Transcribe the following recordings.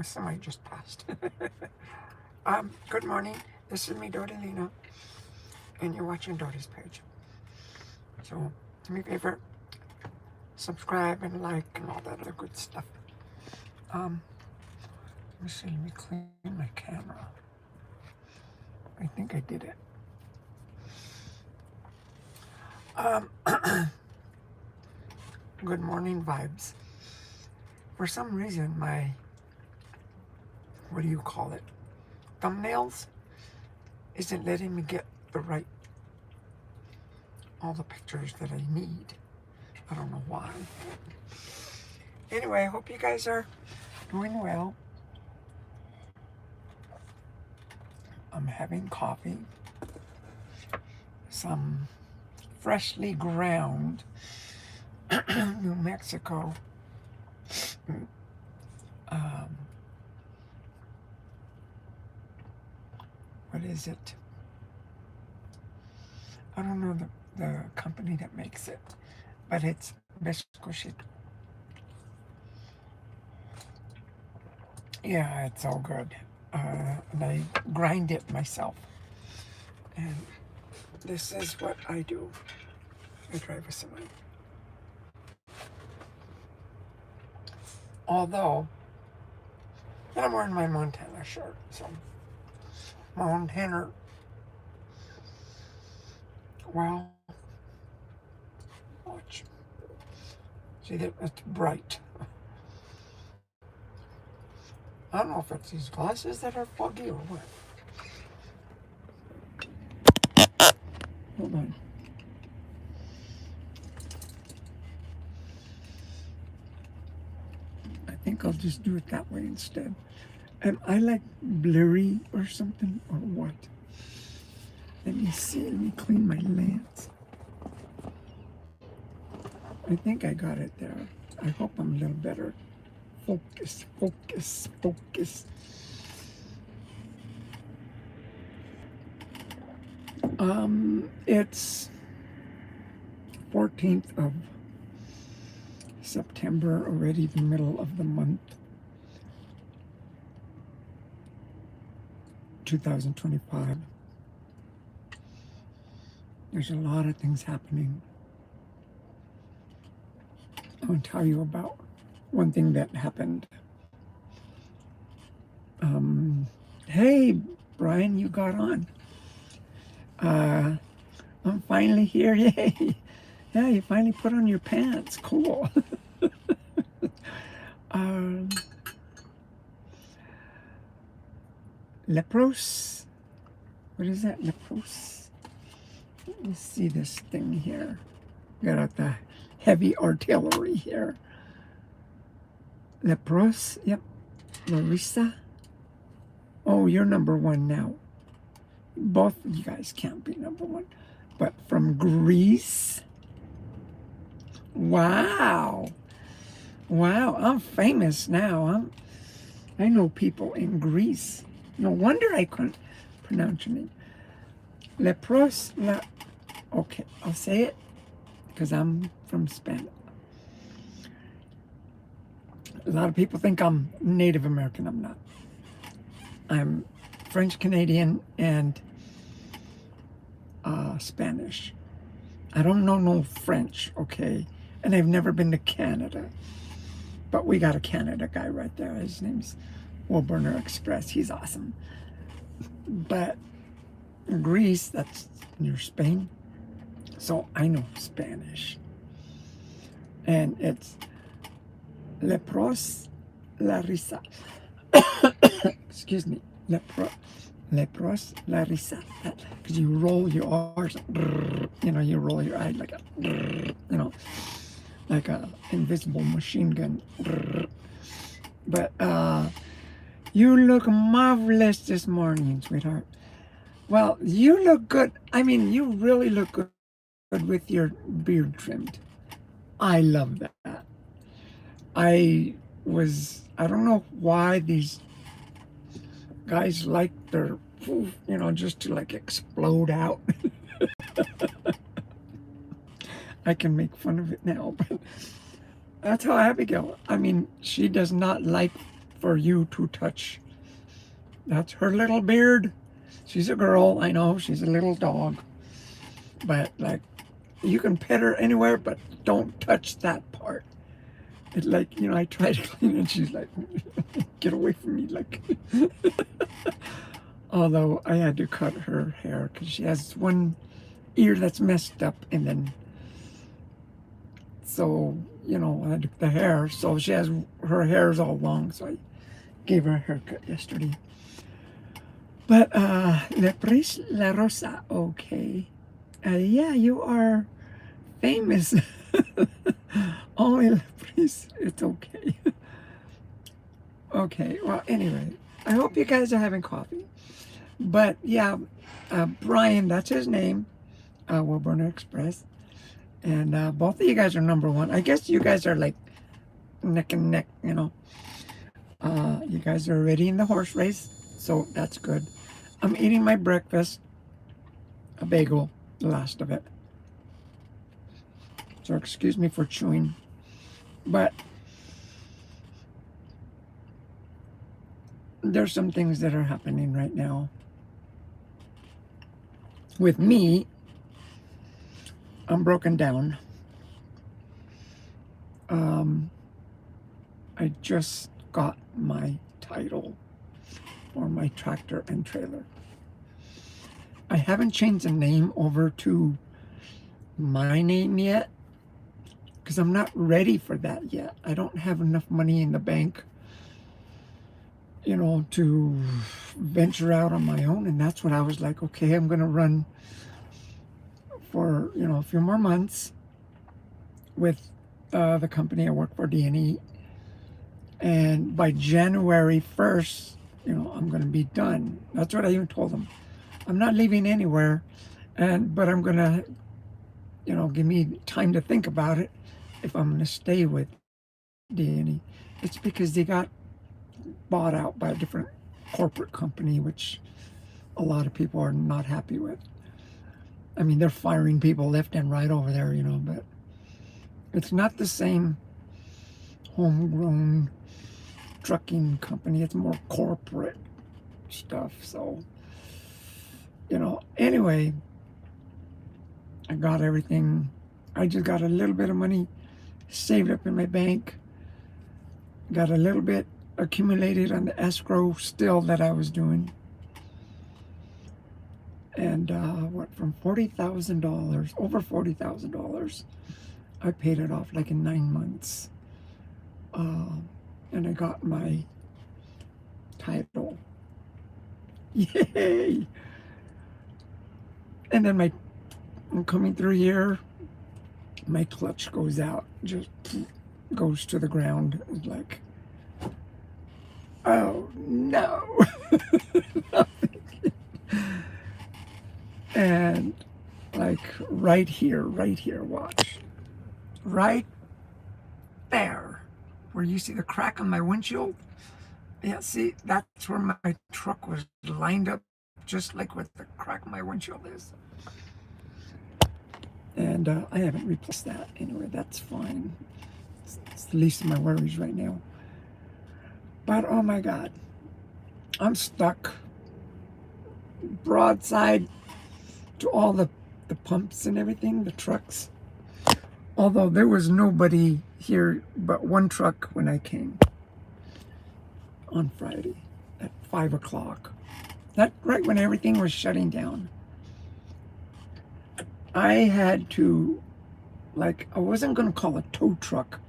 Somebody just passed. Good morning. This is me, Dodi Lena, and you're watching Dodi's page. So, do me a favor, subscribe and like and all that other good stuff. Let me see. Let me clean my camera. I think I did it. Good morning vibes. For some reason, my, what do you call it, thumbnails isn't letting me get the right, all the pictures that I need. I don't know why. Anyway, I hope you guys are doing well. I'm having coffee, some freshly ground New Mexico what is it? I don't know the company that makes it, but it's Bescochito. Yeah, it's all good. And I grind it myself. And this is what I do. I drive a semi. Although, and I'm wearing my Montana shirt, so Montana, well, watch. See that it's bright. I don't know if it's these glasses that are foggy or what. Hold on. I think I'll just do it that way instead. Am I like blurry or something or what? Let me see. Let me clean my lens. I think I got it there. I hope I'm a little better. Focus, focus, focus. It's 14th of September, already the middle of the month, 2025. There's a lot of things happening. I want to tell you about one thing that happened. Hey, Brian, you got on. I'm finally here, yay. Yeah, you finally put on your pants, cool. Lepros, what is that, lepros? Let me see this thing here. Got out the heavy artillery here. Lepros, yep. Larissa. Oh, you're number one now. Both of you guys can't be number one. But from Greece. Wow. Wow, I'm famous now. I know people in Greece. No wonder I couldn't pronounce your name. Lepros, okay, I'll say it because I'm from Spain. A lot of people think I'm Native American. I'm not. I'm French Canadian and Spanish. I don't know no French, okay? And I've never been to Canada. But we got a Canada guy right there. His name's Wilburner Express. He's awesome. But Greece, that's near Spain. So I know Spanish. And it's Lepros Larissa. Excuse me. Lepros Larissa. Because you roll your R's, you know, you roll your eyes like a, you know, like a invisible machine gun. But you look marvelous this morning, sweetheart. Well, you look good. I mean, you really look good with your beard trimmed. I love that. I don't know why these guys like their, you know, just to like explode out. I can make fun of it now, but that's how Abigail, I mean, she does not like for you to touch. That's her little beard. She's a girl, I know, she's a little dog. But like, you can pet her anywhere, but don't touch that part. It's like, I try to clean it and she's like, get away from me, like. Although I had to cut her hair because she has one ear that's messed up, and then, so, I took the hair, so her hair is all long, so I gave her a haircut yesterday. But, Le Pris La Rosa, okay. Yeah, you are famous. Only Le Pris, it's okay. Okay, well, anyway, I hope you guys are having coffee. But, yeah, Brian, that's his name, Wilburn Express. And both of you guys are #1. I guess you guys are like neck and neck, You guys are already in the horse race, so that's good. I'm eating my breakfast, a bagel, the last of it. So excuse me for chewing. But there's some things that are happening right now. With me, I'm broken down. I just got my title for my tractor and trailer. I haven't changed the name over to my name yet because I'm not ready for that yet. I don't have enough money in the bank, to venture out on my own. And that's what I was like, okay, I'm going to run for, a few more months with the company I work for, D&E. And by January 1st, I'm going to be done. That's what I even told them. I'm not leaving anywhere, but I'm going to, give me time to think about it if I'm going to stay with D&E. It's because they got bought out by a different corporate company, which a lot of people are not happy with. I mean, they're firing people left and right over there, but it's not the same homegrown trucking company. It's more corporate stuff. So, anyway, I got everything. I just got a little bit of money saved up in my bank. Got a little bit accumulated on the escrow still that I was doing. And from $40,000, over $40,000, I paid it off like in 9 months. And I got my title. Yay! And then I'm coming through here, my clutch goes out, just goes to the ground. It's like, oh no! And like right here, watch. Right there, where you see the crack on my windshield. Yeah, see, that's where my truck was lined up, just like what the crack on my windshield is. And I haven't replaced that. Anyway, that's fine. It's the least of my worries right now. But oh my God, I'm stuck broadside to all the pumps and everything, the trucks. Although there was nobody here but one truck when I came on Friday at 5 o'clock. That right when everything was shutting down. I had to, like, I wasn't going to call a tow truck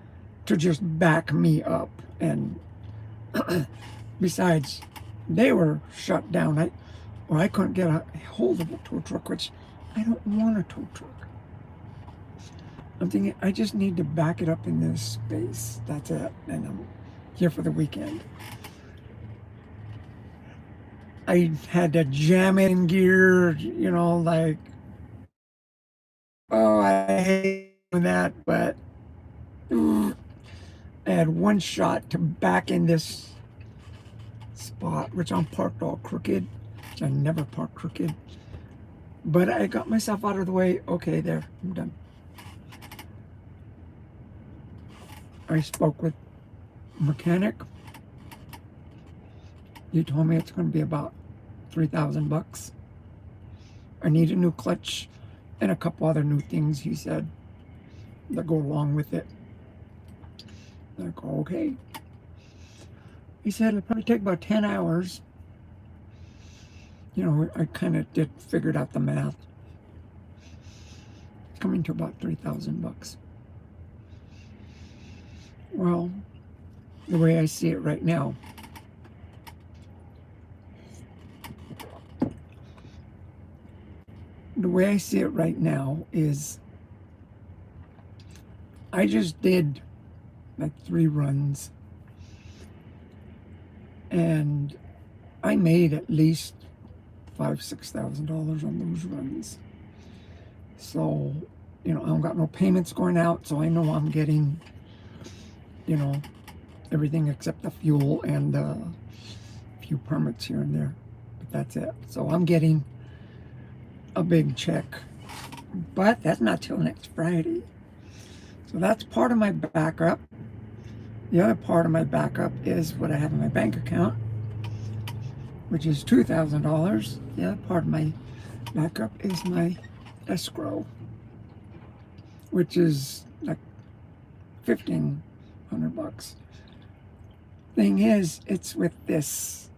to just back me up. And besides, they were shut down. I couldn't get a hold of a tow truck, which I don't want a tow truck. I'm thinking I just need to back it up in this space. That's it. And I'm here for the weekend. I had to jam it in gear, like, oh, I hate doing that, but I had one shot to back in this spot, which I'm parked all crooked. I never park crooked. But I got myself out of the way. Okay, there, I'm done. I spoke with a mechanic. You told me it's going to be about $3,000. I need a new clutch and a couple other new things, he said, that go along with it. I go, okay. He said it'll probably take about 10 hours. You know, I kind of figured out the math. It's coming to about $3,000. Well, the way I see it right now, is I just did like 3 runs, and I made at least $5,000-$6,000 on those runs. So, you know, I don't got no payments going out, so I know I'm getting, you know, everything except the fuel and a few permits here and there. But that's it. So I'm getting a big check. But that's not till next Friday. So that's part of my backup. The other part of my backup is what I have in my bank account, which is $2,000. The other part of my backup is my escrow, which is like $1,500. Thing is, it's with this,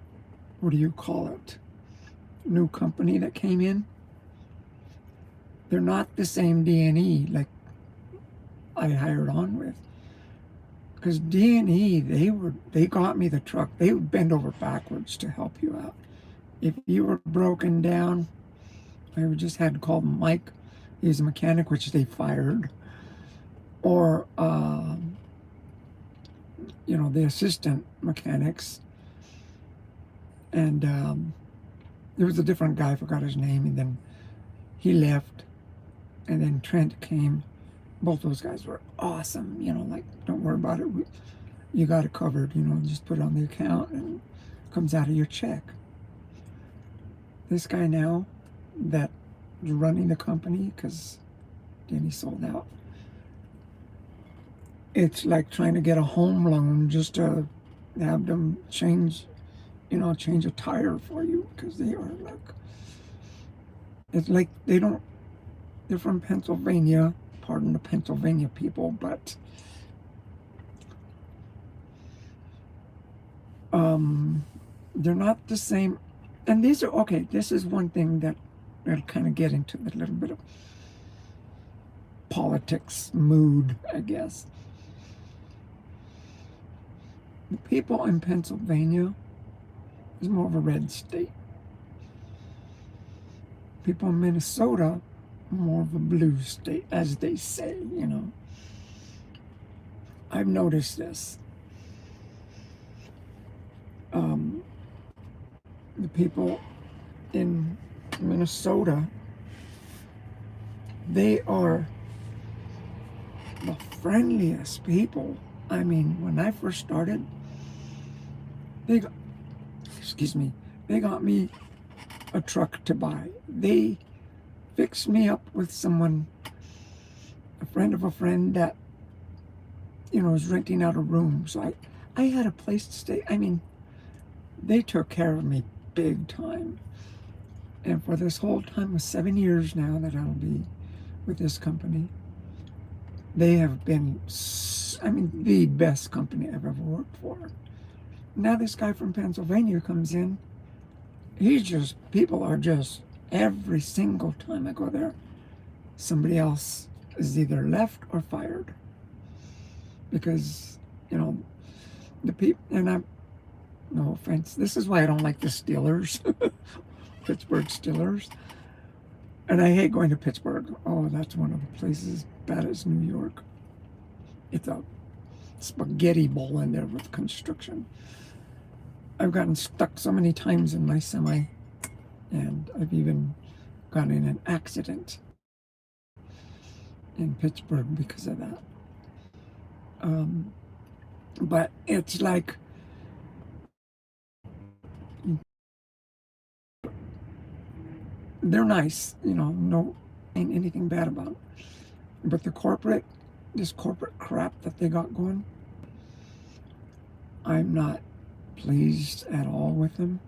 what do you call it, new company that came in. They're not the same D&E like I hired on with. Because D&E, they got me the truck. They would bend over backwards to help you out. If you were broken down, I just had to call Mike. He was a mechanic, which they fired. Or, you know, the assistant mechanics. And there was a different guy, I forgot his name, and then he left. And then Trent came. Both those guys were awesome, you know, like, don't worry about it. You got it covered, you know, just put it on the account and it comes out of your check. This guy now that is running the company, because then he sold out, it's like trying to get a home loan just to have them change, you know, change a tire for you, because they are like, it's like they're from Pennsylvania. Pardon the Pennsylvania people, but they're not the same. And these are, okay, this is one thing that I'll kind of get into, a little bit of politics mood, I guess. The people in Pennsylvania is more of a red state. People in Minnesota, more of a blue state, as they say, you know. I've noticed this. The people in Minnesota, they are the friendliest people. I mean, when I first started, they got me a truck to buy. They fixed me up with someone, a friend of a friend that, you know, was renting out a room. So I had a place to stay. I mean, they took care of me big time. And for this whole time of 7 years now that I'll be with this company, they have been, I mean, the best company I've ever worked for. Now this guy from Pennsylvania comes in. People are just, every single time I go there, somebody else is either left or fired. Because, you know, the people, and no offense, this is why I don't like the Steelers, Pittsburgh Steelers. And I hate going to Pittsburgh. Oh, that's one of the places bad as New York. It's a spaghetti bowl in there with construction. I've gotten stuck so many times in my semi, and I've even gotten in an accident in Pittsburgh because of that. But it's like, they're nice, you know, no, ain't anything bad about it. But this corporate crap that they got going, I'm not pleased at all with him.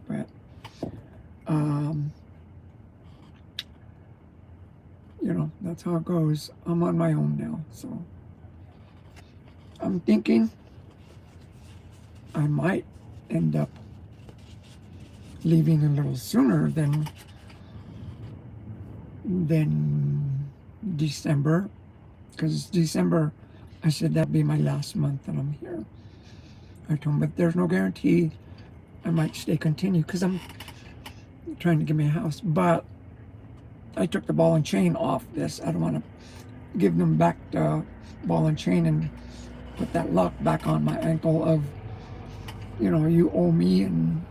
But, you know, that's how it goes. I'm on my own now, so I'm thinking I might end up leaving a little sooner than December, because December, I said that'd be my last month that I'm here. I told him, but there's no guarantee I might continue, because I'm trying to get me a house. But I took the ball and chain off this. I don't want to give them back the ball and chain and put that lock back on my ankle of, you know, you owe me and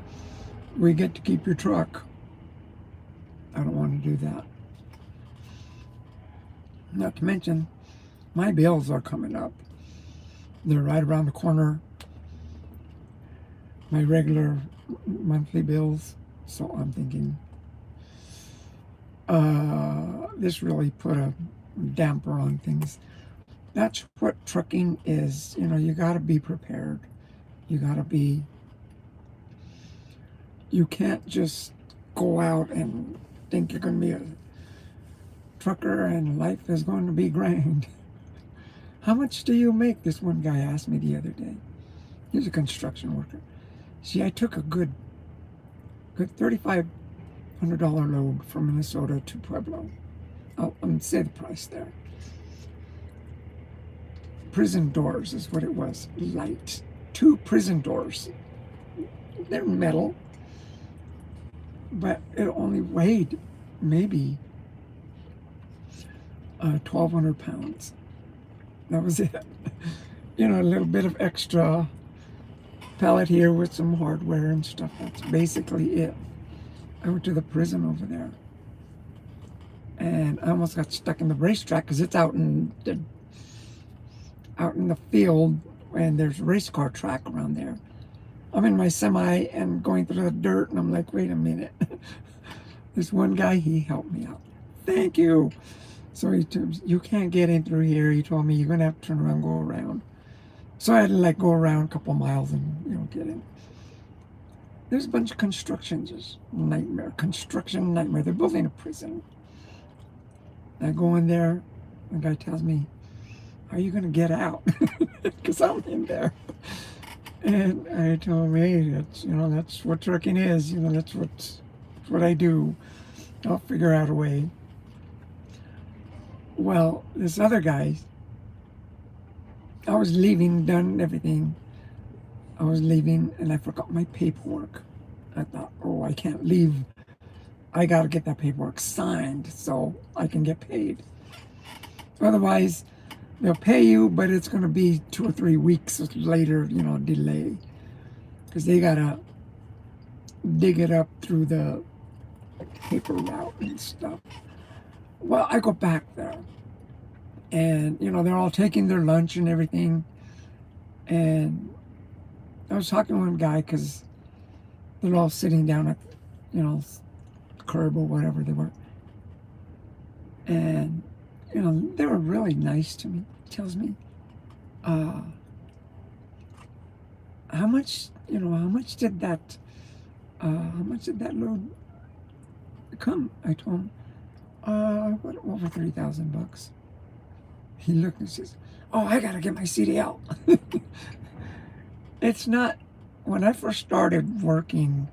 we get to keep your truck. I don't want to do that. Not to mention, my bills are coming up. They're right around the corner. My regular monthly bills. So I'm thinking, this really put a damper on things. That's what trucking is. You know, you got to be prepared. You got to be, you can't just go out and think you're going to be a trucker and life is going to be grand. How much do you make? This one guy asked me the other day. He's a construction worker. See, I took a good $3,500 load from Minnesota to Pueblo. I'm going to say the price there. Prison doors is what it was. Light. 2 prison doors. They're metal. But it only weighed maybe 1,200 pounds. That was it. You know, a little bit of extra pallet here with some hardware and stuff. That's basically it. I went to the prison over there. And I almost got stuck in the racetrack because it's out in the field, and there's a race car track around there. I'm in my semi and going through the dirt, and I'm like, wait a minute. This one guy, he helped me out. Thank you. So he told, you can't get in through here. He told me you're going to have to turn around, go around. So I had to like go around a couple miles and, you know, get in. There's a bunch of construction, just nightmare. Construction nightmare. They're building a prison. I go in there, the guy tells me, how are you going to get out? Because I'm in there. And I told him, hey, that's, you know, that's what trucking is. You know, that's what I do. I'll figure out a way. Well, this other guy, I was leaving, done everything. I was leaving and I forgot my paperwork. I thought, oh, I can't leave. I got to get that paperwork signed so I can get paid. Otherwise, they'll pay you, but it's going to be 2 or 3 weeks later, you know, delay. Because they got to dig it up through the paper route and stuff. Well, I go back there. And, you know, they're all taking their lunch and everything. And I was talking to one guy because they're all sitting down at, you know, curb or whatever they were. And, you know, they were really nice to me. He tells me, how much did that load come? I told him, over $3,000. He looked and says, oh, I gotta get my CDL. It's not, when I first started working,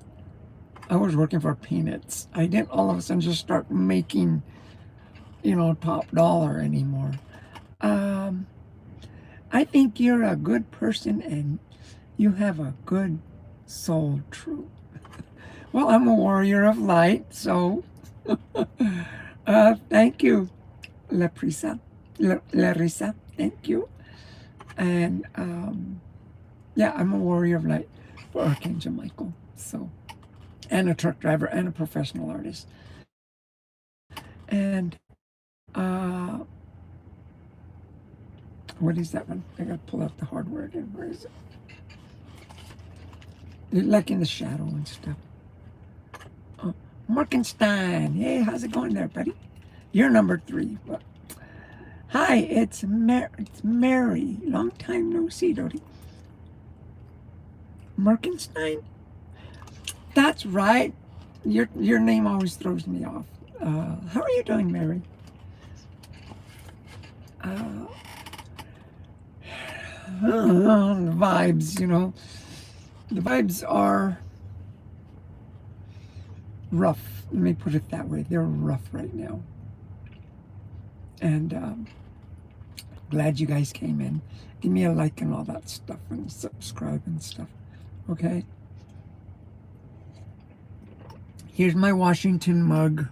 I was working for peanuts. I didn't all of a sudden just start making, you know, top dollar anymore. I think you're a good person and you have a good soul, true. Well, I'm a warrior of light, so thank you, Larissa, thank you. And yeah, I'm a warrior of light for Archangel Michael, so, and a truck driver and a professional artist. And what is that one? I gotta pull out the hardware again. Where is it? Like in the shadow and stuff. Oh, Morkenstein. Hey, how's it going there, buddy? You're number 3. Well, hi, it's Mary. Long time no see, Dodi. Merkenstein? That's right. Your name always throws me off. How are you doing, Mary? Uh, the vibes, the vibes are rough. Let me put it that way. They're rough right now. And glad you guys came in. Give me a like and all that stuff and subscribe and stuff. Okay? Here's my Washington mug.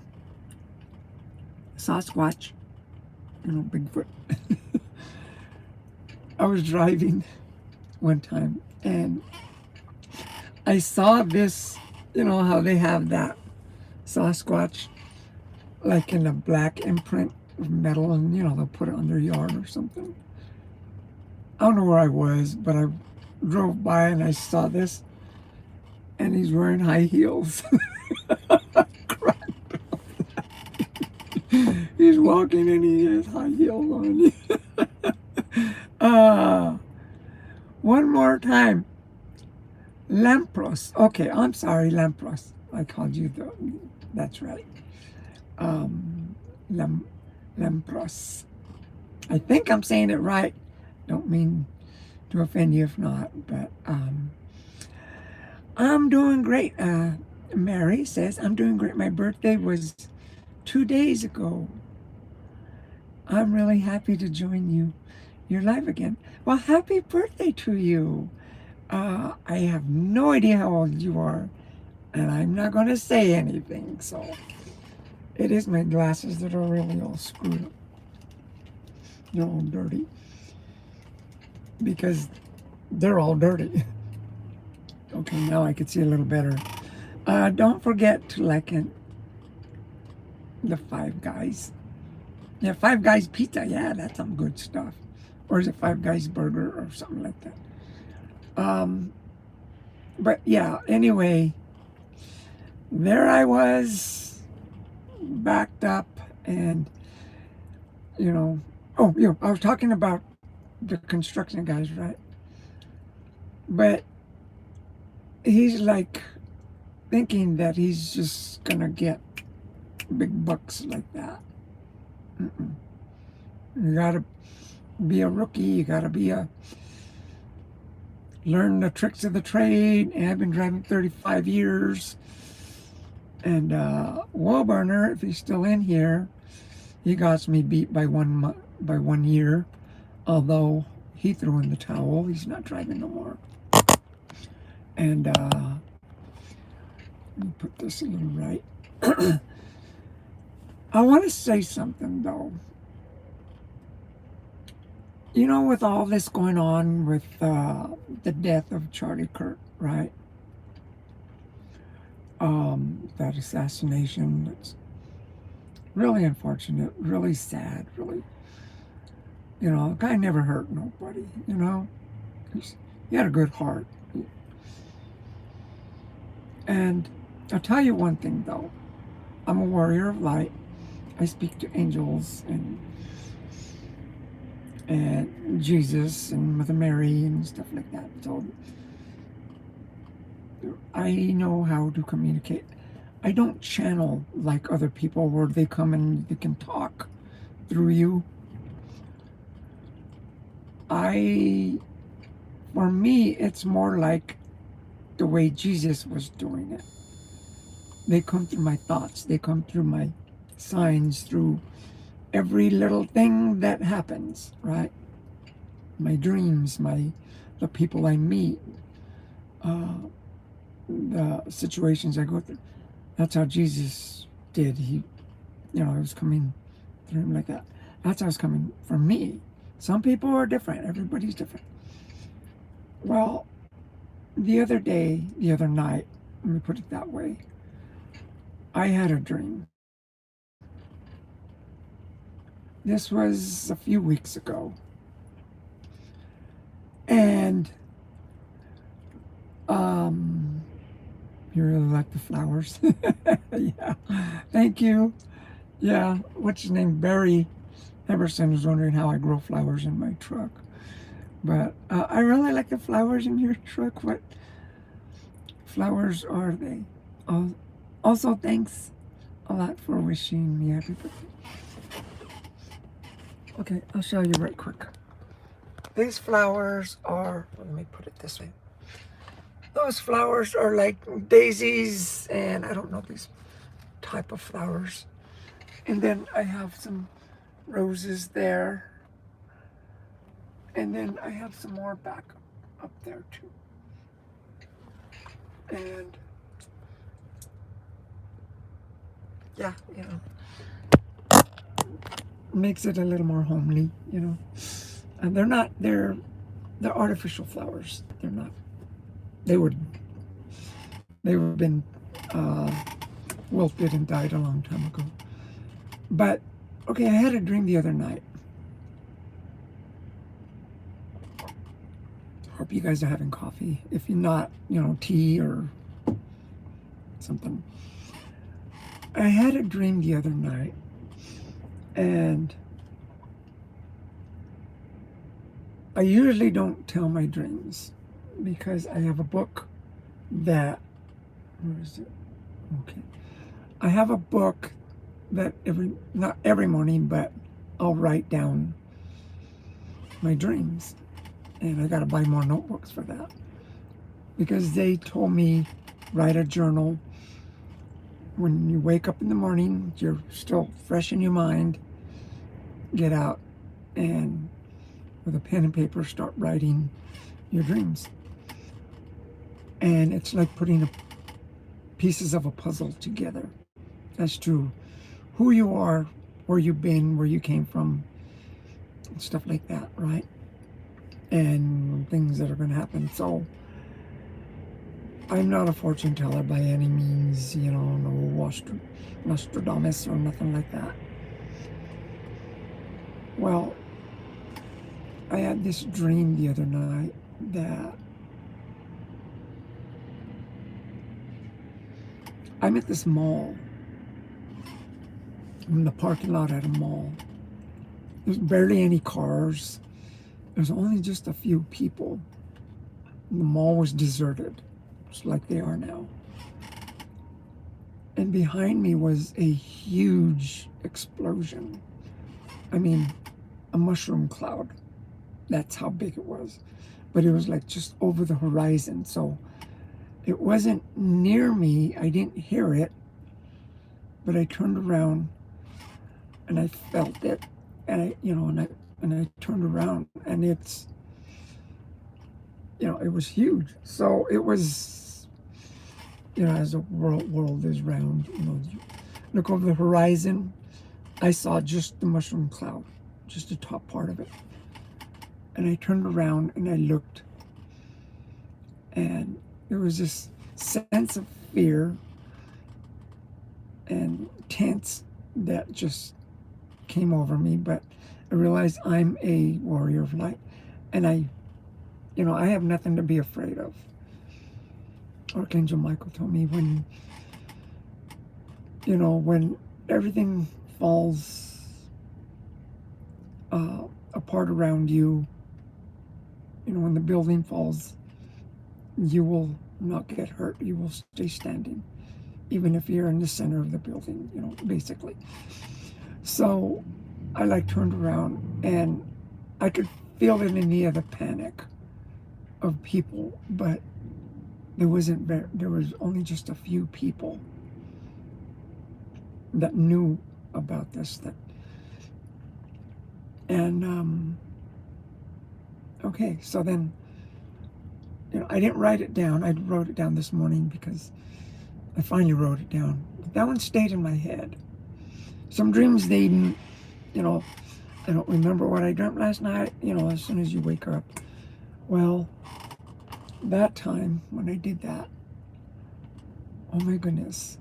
Sasquatch. Bigfoot. I was driving one time and I saw this, how they have that Sasquatch like in a black imprint of metal and, they'll put it on their yard or something. I don't know where I was, but I drove by and I saw this and he's wearing high heels. He's walking and he has high heels on. One more time. Lampros. Okay, I'm sorry, Lampros. I called you that's right. Lampros. I think I'm saying it right. Don't mean to offend you if not, but I'm doing great. Mary says, I'm doing great. My birthday was 2 days ago. I'm really happy to join you. You're live again. Well, happy birthday to you. I have no idea how old you are, and I'm not going to say anything, so it is my glasses that are really all screwed up. They're all dirty. Because they're all dirty. Okay, now I can see a little better. Don't forget to like the Five Guys. Yeah, Five Guys pizza. Yeah, that's some good stuff. Or is it Five Guys burger or something like that? But yeah, anyway, there I was, backed up, and I was talking about the construction guys, right? But he's like thinking that he's just gonna get big bucks like that. You gotta be a rookie. You gotta learn the tricks of the trade. And I've been driving 35 years. And Warburner, if he's still in here, he got me beat by 1 year. Although he threw in the towel, he's not driving no more. And let me put this a little right. I want to say something though. With all this going on with the death of Charlie Kirk, right? That assassination, it's really unfortunate, really sad, really. The guy never hurt nobody, He had a good heart. And I'll tell you one thing, though. I'm a warrior of light. I speak to angels and Jesus and Mother Mary and stuff like that. So I know how to communicate. I don't channel like other people where they come and they can talk through you. For me, it's more like the way Jesus was doing it. They come through my thoughts. They come through my signs, through every little thing that happens, right? My dreams, the people I meet, the situations I go through. That's how Jesus did. He, it was coming through him like that. That's how it's coming from me. Some people are different. Everybody's different. Well, the other night, let me put it that way, I had a dream. This was a few weeks ago. And you really like the flowers? Yeah. Thank you. Yeah. What's his name? Barry Emerson was wondering how I grow flowers in my truck. But I really like the flowers in your truck. flowers are they? Also, thanks a lot for wishing me happy birthday. Okay, I'll show you right quick. These flowers are, let me put it this way. Those flowers are like daisies, and I don't know these type of flowers. And then I have some roses there. And then I have some more back up there too. And yeah, makes it a little more homely, And they're artificial flowers. They're not. They would have been wilted and died a long time ago. But okay, I had a dream the other night. Hope you guys are having coffee. If you're not, tea or something. I had a dream the other night, and I usually don't tell my dreams because I have a book that, where is it? Okay. I have a book that not every morning, but I'll write down my dreams. And I got to buy more notebooks for that. Because they told me, write a journal. When you wake up in the morning, you're still fresh in your mind. Get out and with a pen and paper start writing your dreams. And it's like putting pieces of a puzzle together as to who you are, where you've been, where you came from, and stuff like that, right? And things that are going to happen. So I'm not a fortune teller by any means, no Nostradamus or nothing like that. Well, I had this dream the other night that I'm at this mall. I'm in the parking lot at a mall. There's barely any cars. There's only just a few people. The mall was deserted, just like they are now. And behind me was a huge explosion. I mean, a mushroom cloud. That's how big it was. But it was like just over the horizon. So it wasn't near me. I didn't hear it. But I turned around and I felt it. And I turned around and it's, it was huge. So it was, as the world is round, you look over the horizon, I saw just the mushroom cloud, just the top part of it. And I turned around and I looked, and there was this sense of fear and tense that just came over me. But I realized I'm a warrior of light, and I have nothing to be afraid of. Archangel Michael told me when everything falls apart around you, when the building falls, you will not get hurt. You will stay standing, even if you're in the center of the building, basically. So I turned around and I could feel it in the other panic of people, but there was only just a few people that knew about this. Okay, so then, I didn't write it down. I wrote it down this morning because I finally wrote it down. But that one stayed in my head. Some dreams, I don't remember what I dreamt last night, as soon as you wake up. Well, that time when I did that, oh my goodness.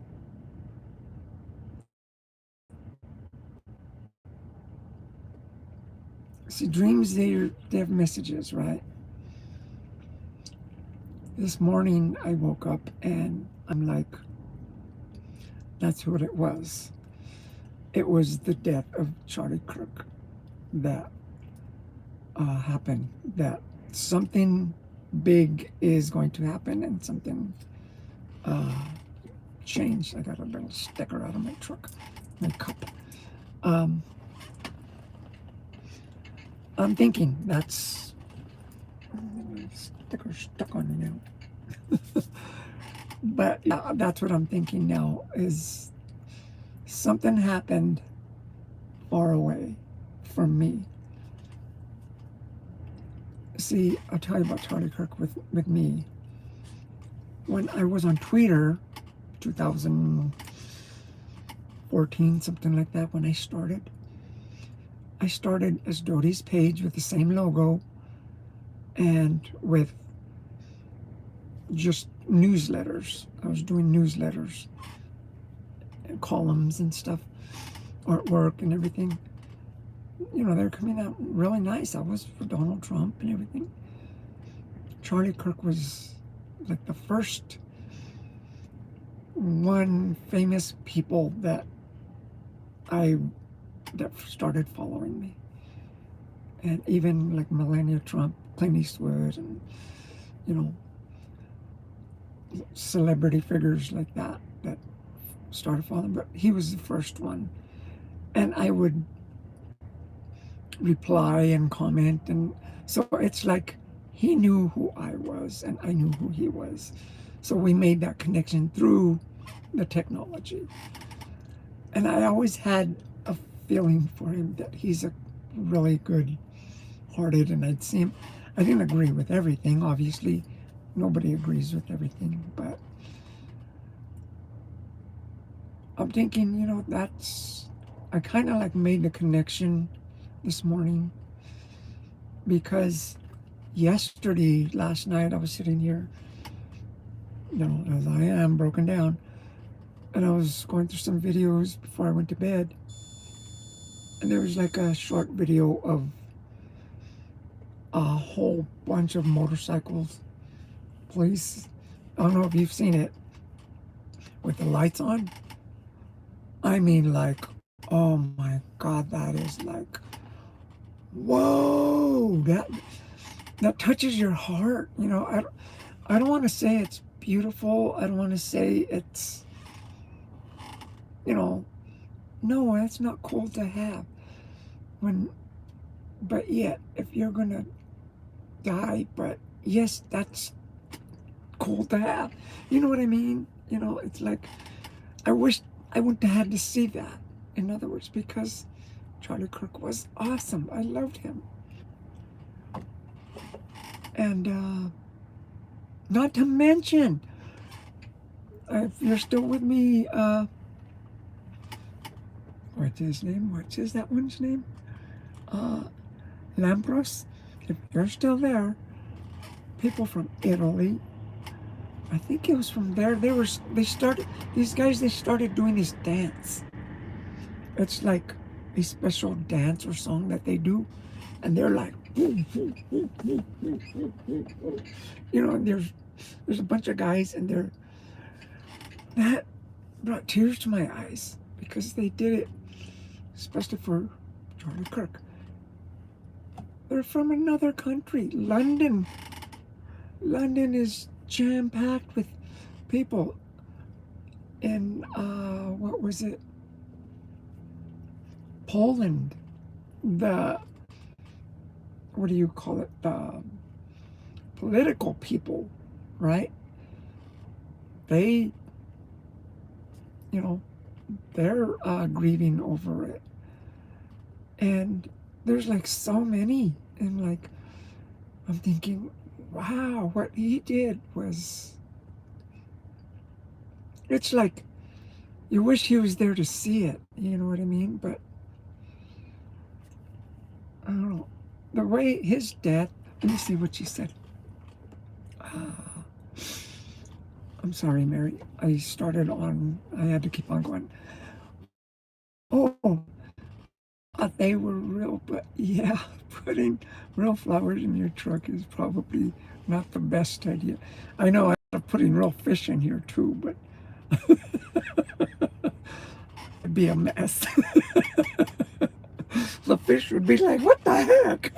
See, dreams, they have messages, right? This morning I woke up and I'm like, that's what it was. It was the death of Charlie Kirk that happened. That something big is going to happen, and something changed. I got a little sticker out of my truck, my cup. Um, I'm thinking that's sticker stuck on me now. But yeah, that's what I'm thinking now is something happened far away from me. See, I'll tell you about Charlie Kirk with me. When I was on Twitter, 2014, something like that, when I started as Dodi's page with the same logo and with just newsletters. I was doing newsletters and columns and stuff, artwork and everything. You know, they're coming out really nice. I was for Donald Trump and everything. Charlie Kirk was like the first one famous people that started following me. And even like Melania Trump, Clint Eastwood, and you know, celebrity figures like that started following. But he was the first one. And I would reply and comment, and so it's like he knew who I was and I knew who he was. So we made that connection through the technology. And I always had a feeling for him that he's a really good hearted, and I'd see him. I didn't agree with everything, obviously. Nobody agrees with everything, but I'm thinking, you know, I kind of like made the connection this morning because last night, I was sitting here, you know, as I am, broken down, and I was going through some videos before I went to bed, and there was like a short video of a whole bunch of motorcycles, police. I don't know if you've seen it, with the lights on. I mean, like, oh my God, that is like, whoa, that touches your heart. You know, I don't want to say it's beautiful. I don't want to say it's, you know, no, that's not cool to have. But yet, if you're gonna die, but yes, that's cool to have. You know what I mean? You know, it's like, I wish I wouldn't have had to see that. In other words, because Charlie Kirk was awesome. I loved him. And not to mention, if you're still with me, what's his name? What's that one's name? Lampros. If you're still there, people from Italy, I think it was from there. These guys started doing this dance. It's like a special dance or song that they do, and they're like, you know, there's a bunch of guys, and that brought tears to my eyes because they did it, especially for Charlie Kirk. They're from another country, London. London is jam-packed with people. In what was it? Poland. What do you call it? The political people, right? They, you know, they're grieving over it. And there's like so many, and like, I'm thinking, wow, what he did was, it's like, you wish he was there to see it, you know what I mean? But, I don't know, the way his death, let me see what she said. I'm sorry, Mary, I had to keep on going. Oh, they were real, but yeah, putting real flowers in your truck is probably not the best idea. I know I ended up putting real fish in here too, but it'd be a mess. The fish would be like, what the heck?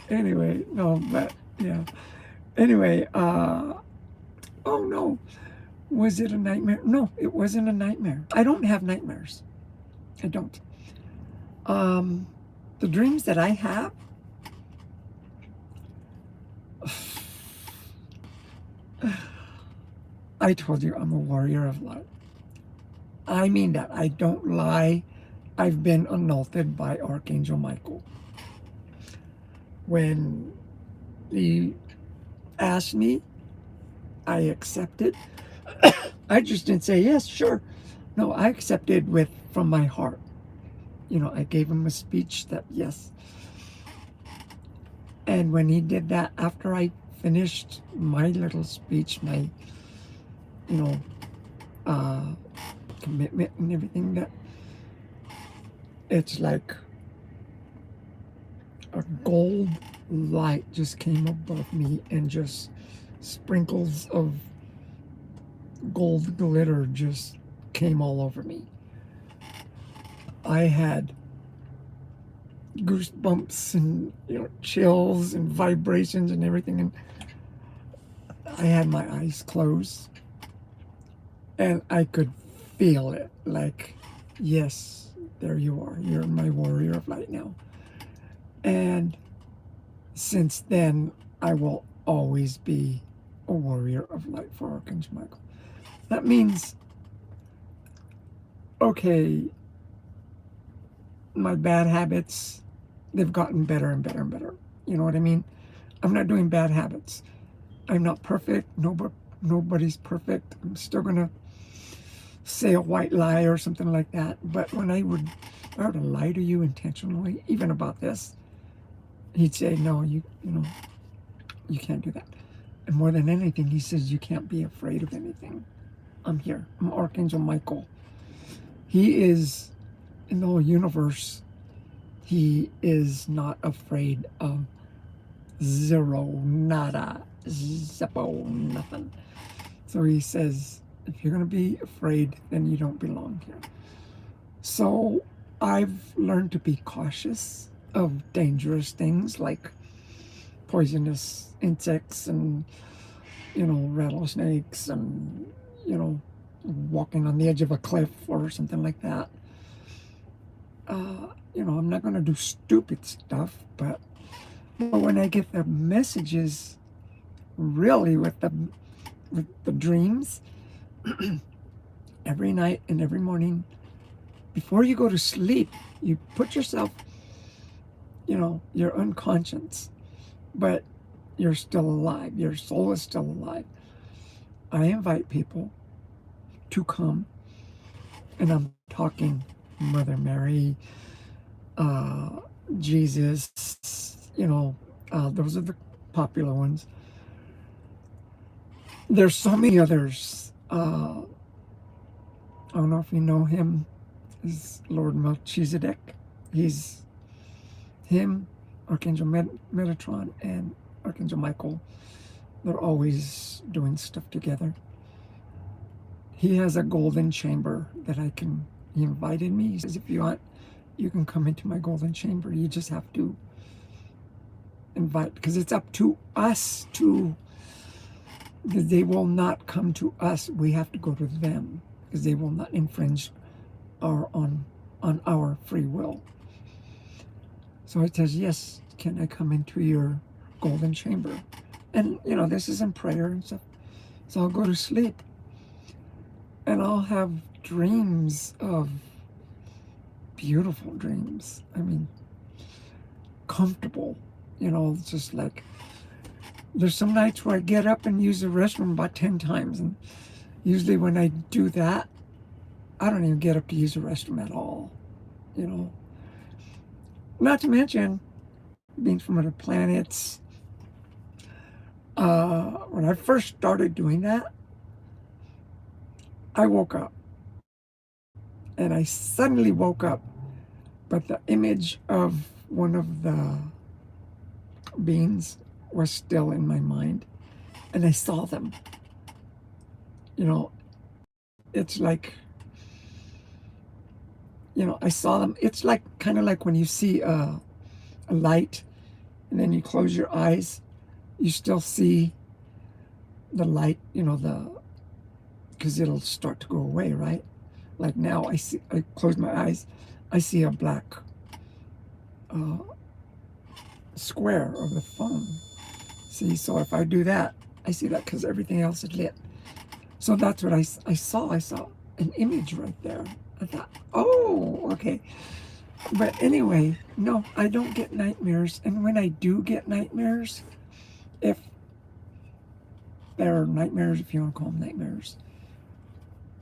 Anyway, no, but yeah. Anyway, oh no, was it a nightmare? No, it wasn't a nightmare. I don't have nightmares. I don't. The dreams that I have, I told you I'm a warrior of light. I mean that. I don't lie. I've been annulled by Archangel Michael. When he asked me, I accepted. I just didn't say yes, sure. No, I accepted from my heart. I gave him a speech that yes. And when he did that, after I finished my little speech, my, commitment and everything, that it's like a gold light just came above me, and just sprinkles of gold glitter just came all over me. I had goosebumps and chills and vibrations and everything, and I had my eyes closed, and I could feel it, like, yes, there you are, you're my warrior of light now. And since then, I will always be a warrior of light for Archangel Michael. That means, okay, my bad habits, they've gotten better and better and better. You know what I mean? I'm not doing bad habits. I'm not perfect. Nobody's perfect. I'm still going to say a white lie or something like that. But when I were to lie to you intentionally, even about this, he'd say, no, you can't do that. And more than anything, he says, you can't be afraid of anything. I'm here. I'm Archangel Michael. He is, in the whole universe, he is not afraid of zero, nada, zippo, nothing. So he says, if you're going to be afraid, then you don't belong here. So I've learned to be cautious of dangerous things like poisonous insects and, rattlesnakes and, walking on the edge of a cliff or something like that. I'm not going to do stupid stuff, but when I get the messages, really with the dreams, every night and every morning, before you go to sleep, you put yourself, you're unconscious, but you're still alive. Your soul is still alive. I invite people to come, and I'm talking Mother Mary, Jesus, those are the popular ones. There's so many others. I don't know if you know him. Is Lord Melchizedek. He's him, Archangel Metatron, and Archangel Michael. They're always doing stuff together. He has a golden chamber that he invited me. He says, if you want, you can come into my golden chamber. You just have to invite, because it's up to us because they will not come to us. We have to go to them, because they will not infringe on our free will. So it says, yes, can I come into your golden chamber? And, this is in prayer and stuff. So I'll go to sleep, and I'll have dreams of beautiful dreams. I mean, comfortable, just like, there's some nights where I get up and use the restroom about 10 times. And usually when I do that, I don't even get up to use the restroom at all, Not to mention being from other planets. When I first started doing that, I woke up. And I suddenly woke up, but the image of one of the beings was still in my mind. And I saw them. It's like, I saw them. It's like kind of like when you see a light and then you close your eyes, you still see the light, because it'll start to go away, right? Like now, I close my eyes, I see a black uh, square of the phone. See, so if I do that, I see that because everything else is lit. So that's what I saw. I saw an image right there. I thought, oh, okay. But anyway, no, I don't get nightmares. And when I do get nightmares, if they're nightmares, if you want to call them nightmares,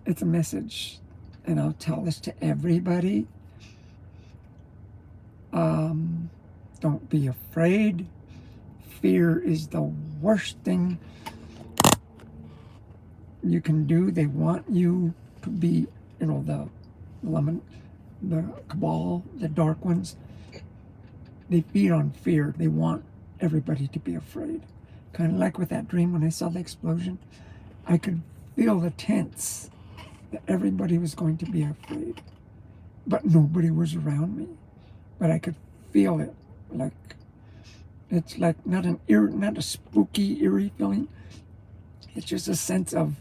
it's a message. And I'll tell this to everybody. Don't be afraid. Fear is the worst thing you can do. They want you to be, the cabal, the dark ones. They feed on fear. They want everybody to be afraid. Kind of like with that dream when I saw the explosion. I could feel the tense that everybody was going to be afraid. But nobody was around me. But I could feel it. Like, it's like not a spooky, eerie feeling. It's just a sense of,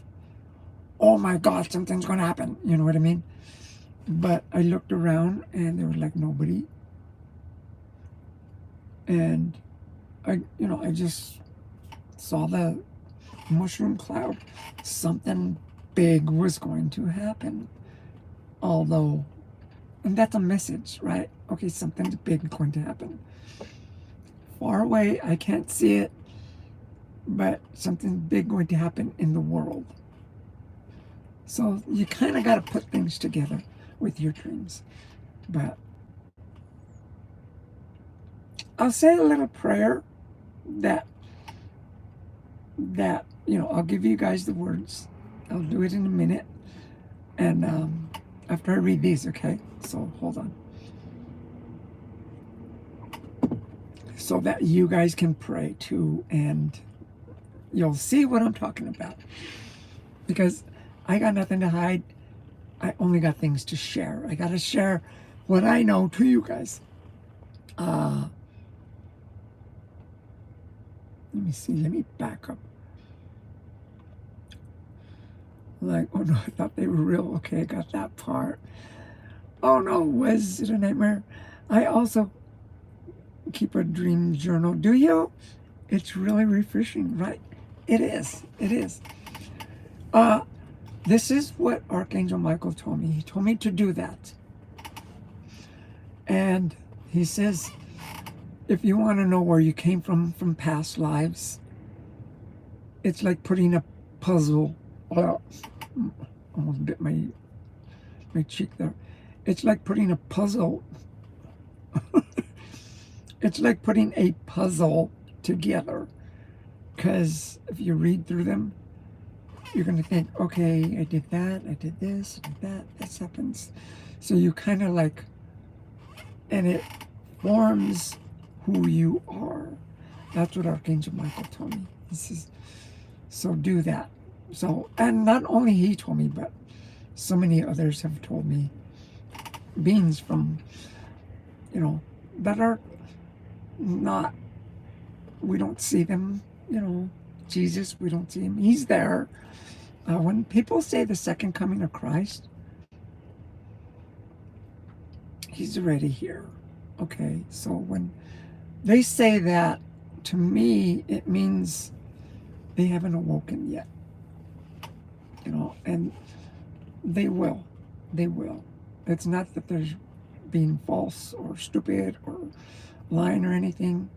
oh my God, something's going to happen. You know what I mean? But I looked around and there was like nobody. And I just saw the mushroom cloud. Something big was going to happen. Although, and that's a message, right? Okay, something big is going to happen. Far away, I can't see it, but something big going to happen in the world. So you kind of got to put things together with your dreams. But I'll say a little prayer that I'll give you guys the words. I'll do it in a minute. And after I read these, okay? So hold on. So that you guys can pray too, and you'll see what I'm talking about. Because I got nothing to hide. I only got things to share. I got to share what I know to you guys. Let me see. Let me back up. Like, oh no, I thought they were real. Okay, I got that part. Oh no, was it a nightmare? I also keep a dream journal. Do you? It's really refreshing, right? It is. It is. This is what Archangel Michael told me. He told me to do that. And he says, if you want to know where you came from past lives, it's like putting a puzzle. Almost bit my cheek there. It's like putting a puzzle. It's like putting a puzzle together. Because if you read through them, you're going to think, okay, I did that, I did this, I did that, this happens. So you kind of like, and it forms who you are. That's what Archangel Michael told me. He says, so do that. So, and not only he told me, but so many others have told me, beings from, that are not, we don't see them, Jesus, we don't see him. He's there. When people say the second coming of Christ, he's already here. Okay, so when they say that, to me, it means they haven't awoken yet. And they will. They will. It's not that they're being false or stupid or lying or anything.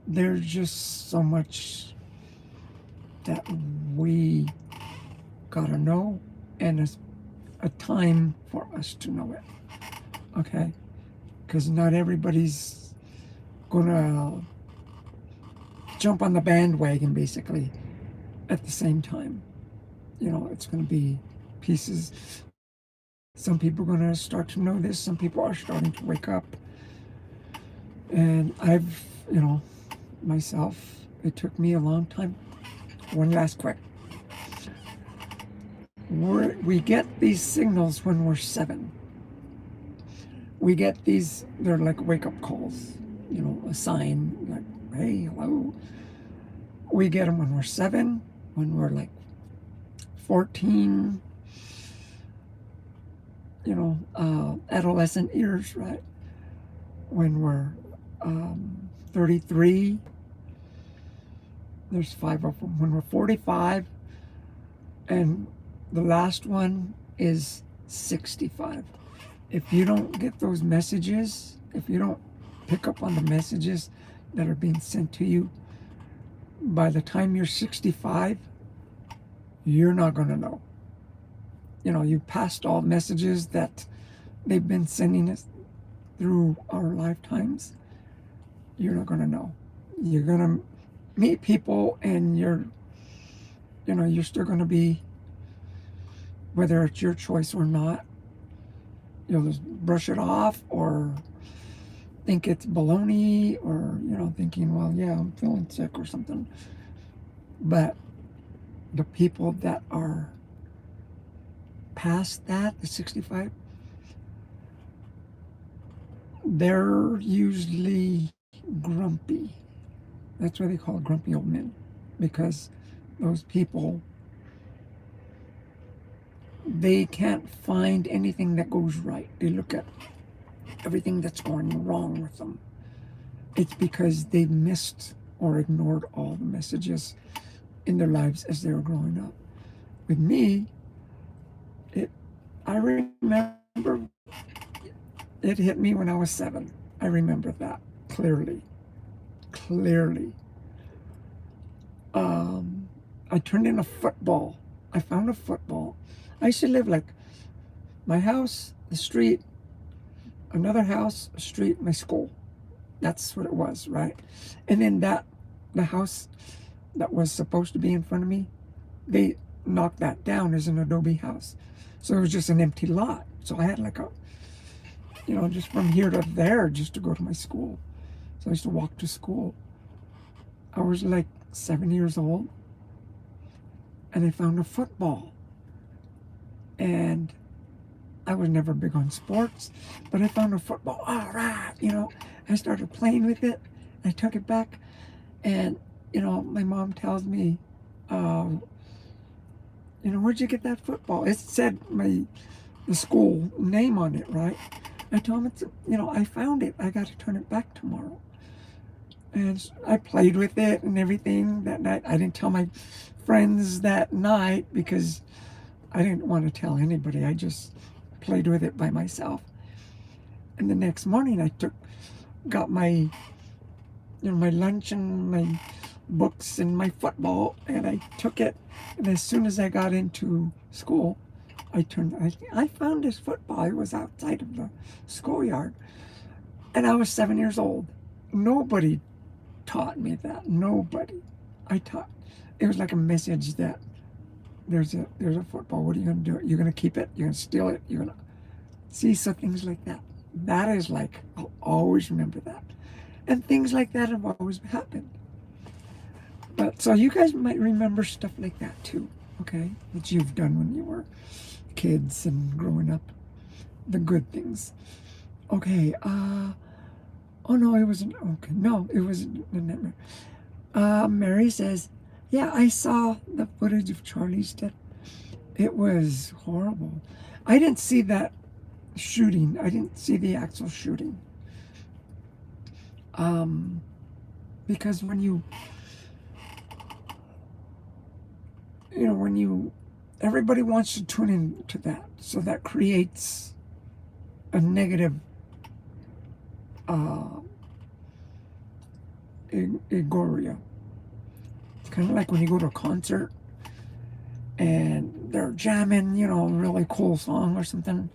There's just so much that we gotta know, and it's a time for us to know it. Okay? Because not everybody's gonna jump on the bandwagon basically at the same time. It's gonna be pieces. Some people are gonna start to know this, some people are starting to wake up. And I've, myself, it took me a long time. One last quick. We get these signals when we're 7. We get these, they're like wake-up calls, a sign like, hey, hello. We get them when we're 7, when we're like 14, adolescent years, right? When we're 33, there's 5 of them. When we're 45, and the last one is 65. If you don't get those messages, if you don't pick up on the messages that are being sent to you, by the time you're 65, you're not going to know. You passed all messages that they've been sending us through our lifetimes. You're not going to know. You're going to meet people, and you're still going to be, whether it's your choice or not, you'll just brush it off or think it's baloney, or thinking, well, yeah, I'm feeling sick or something. But the people that are past that, the 65, they're usually grumpy. That's why they call it grumpy old men, because those people, they can't find anything that goes right. They look at everything that's going wrong with them. It's because they missed or ignored all the messages in their lives as they were growing up. With me, I remember it hit me when I was 7. I remember that clearly. I turned in a football. I found a football. I used to live like my house, the street, another house, a street, my school. That's what it was, right? And then the house that was supposed to be in front of me, they knocked that down as an adobe house. So it was just an empty lot. So I had like just from here to there just to go to my school. So I used to walk to school. I was like 7 years old, and I found a football. And I was never big on sports, but I found a football. All right, I started playing with it. I took it back, and my mom tells me, where'd you get that football? It said the school name on it, right? I told him, I found it. I got to turn it back tomorrow. And I played with it and everything that night. I didn't tell my friends that night because I didn't want to tell anybody. I just played with it by myself. And the next morning I got my, my lunch and my books and my football, and I took it. And as soon as I got into school, I found this football. It was outside of the schoolyard. And I was 7 years old. Nobody taught me that. Nobody. It was like a message that there's a football. What are you going to do? You're going to keep it? You're going to steal it? You're going to see, so things like that. That is like, I'll always remember that. And things like that have always happened. But so you guys might remember stuff like that too, okay? That you've done when you were kids and growing up. The good things. Okay, oh no, it wasn't, okay, no, it wasn't a nightmare. Mary says, yeah, I saw the footage of Charlie's death. It was horrible. I didn't see that shooting. I didn't see the actual shooting. Because when everybody wants to tune into that, so that creates a negative egoria. It's kind of like when you go to a concert and they're jamming, a really cool song or something.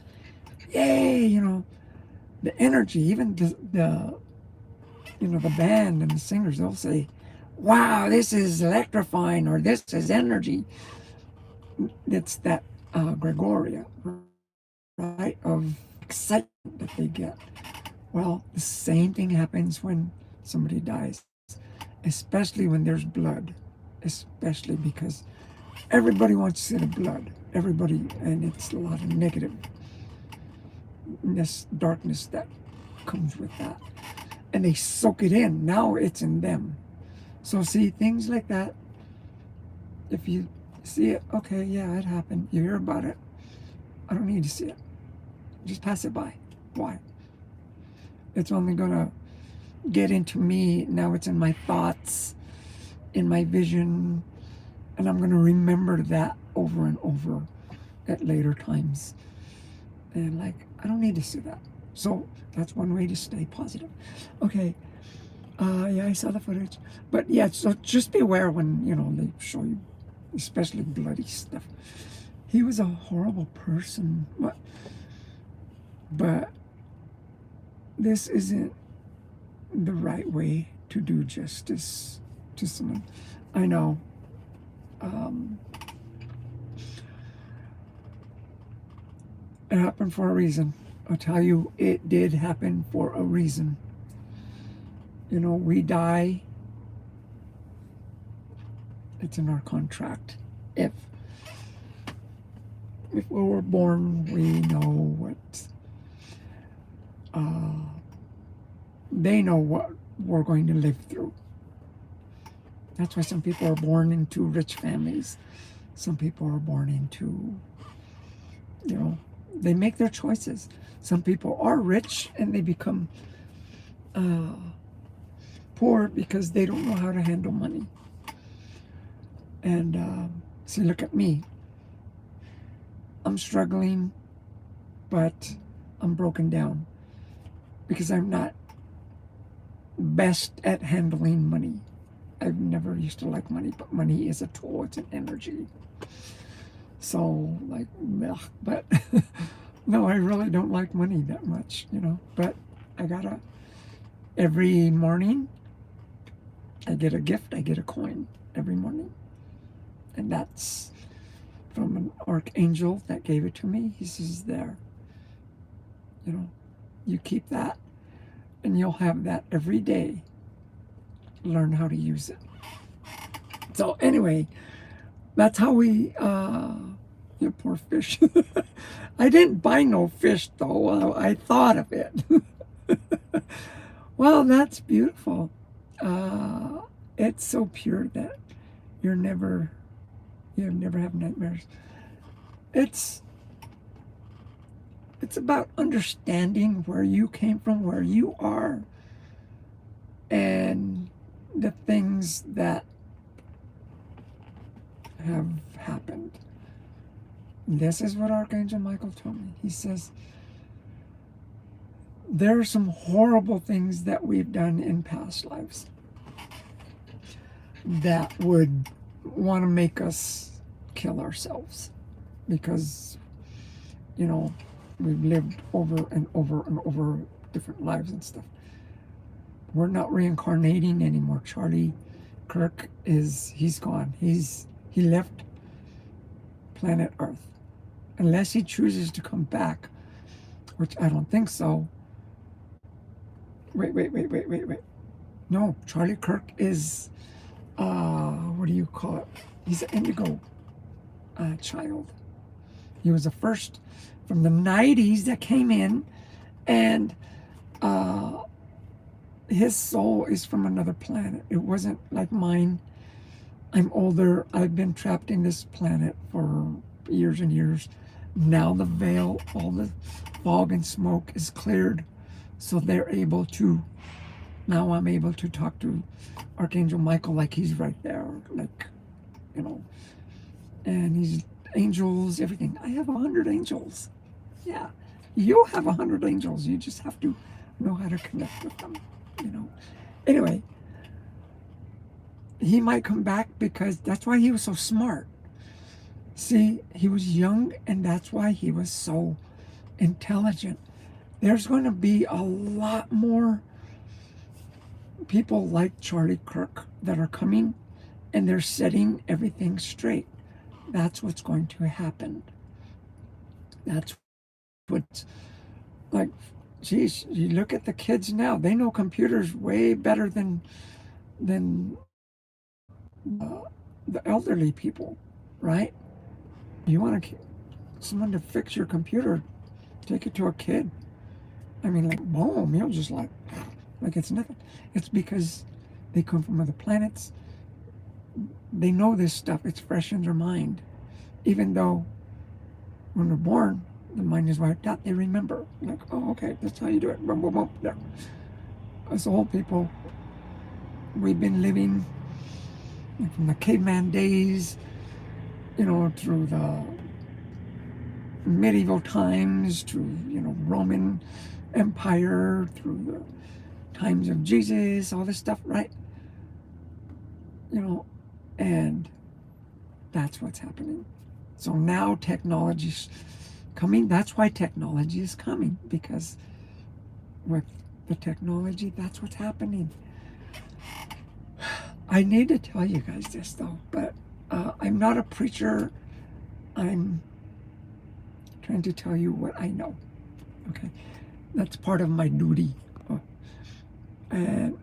Yay, the energy, even the band and the singers, they'll say, wow, this is electrifying, or this is energy. It's that Gregoria, right, of excitement that they get. Well, the same thing happens when somebody dies, especially when there's blood, especially because everybody wants to see the blood. Everybody, and it's a lot of negativeness, darkness that comes with that. And they soak it in. Now it's in them. So see, things like that, If you see it, okay, yeah, it happened. You hear about it. I don't need to see it. Just pass it by. Why? It's only going to get into me. Now it's in my thoughts, in my vision, and I'm going to remember that over and over at later times. And like, I don't need to see that. So that's one way to stay positive. Okay. Yeah, I saw the footage. But yeah, so just be aware when, they show you, especially bloody stuff. He was a horrible person. But this isn't the right way to do justice to someone. I know. It happened for a reason. I'll tell you, it did happen for a reason. We die. It's in our contract. If we were born, we know what. They know what we're going to live through. That's why some people are born into rich families. Some people are born into, they make their choices. Some people are rich and they become poor because they don't know how to handle money. And see, look at me. I'm struggling, but I'm broken down because I'm not best at handling money. I've never used to like money, but money is a tool. It's an energy. So, like, ugh, but no, I really don't like money that much, But every morning, I get a gift, I get a coin every morning. And that's from an archangel that gave it to me. He says, there, you keep that, and you'll have that every day. Learn how to use it. So anyway, that's how we, poor fish. I didn't buy no fish though. I thought of it. Well, that's beautiful. It's so pure that you never have nightmares. It's about understanding where you came from, where you are, and the things that have happened. This is what Archangel Michael told me. He says, there are some horrible things that we've done in past lives that would want to make us kill ourselves because, we've lived over and over and over different lives and stuff. We're not reincarnating anymore. Charlie Kirk he's gone. He left planet Earth. Unless he chooses to come back, which I don't think so. Wait. No, Charlie Kirk is, what do you call it? He's an indigo child. He was the first from the 90s that came in, and his soul is from another planet. It wasn't like mine. I'm older. I've been trapped in this planet for years and years. Now the veil, all the fog and smoke is cleared, so they're able to, now I'm able to talk to Archangel Michael like he's right there, like, and he's angels, everything. I have 100 angels. Yeah, you have 100 angels. You just have to know how to connect with them, Anyway, he might come back because that's why he was so smart. See, he was young, and that's why he was so intelligent. There's going to be a lot more people like Charlie Kirk that are coming, and they're setting everything straight. That's what's going to happen. That's what's, like, geez, you look at the kids now. They know computers way better than the elderly people, right? You want someone to fix your computer, take it to a kid. I mean, like, boom, just like it's nothing. It's because they come from other planets. they know this stuff. It's fresh in their mind. Even though when they're born, the mind is wiped out. They remember, like, oh, okay, that's how you do it. Boom, boom, boom. Yeah. Us old people, we've been living from the caveman days, through the medieval times, to, Roman Empire, through the times of Jesus, all this stuff, right? And that's what's happening. So now technology's coming. That's why technology is coming, because with the technology, that's what's happening. I need to tell you guys this though, but I'm not a preacher. I'm trying to tell you what I know. Okay, that's part of my duty. And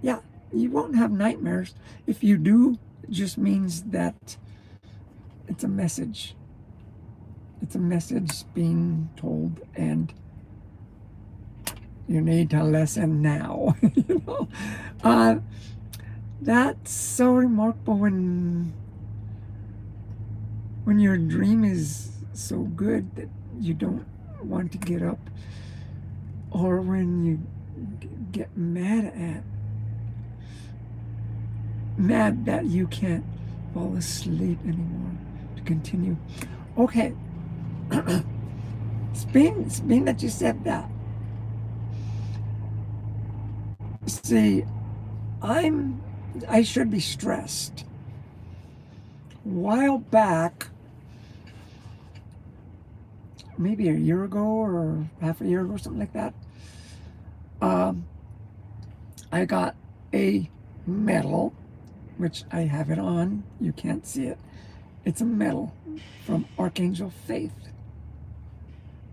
yeah, you won't have nightmares. If you do, it just means that it's a message. It's a message being told, and you need to listen now. That's so remarkable when your dream is so good that you don't want to get up, or when you get mad that you can't fall asleep anymore to continue. Okay. It's been that you said that. See, I should be stressed. A while back, maybe a year ago or half a year ago, something like that, I got a medal, which I have it on. You can't see it. It's a medal from Archangel Faith.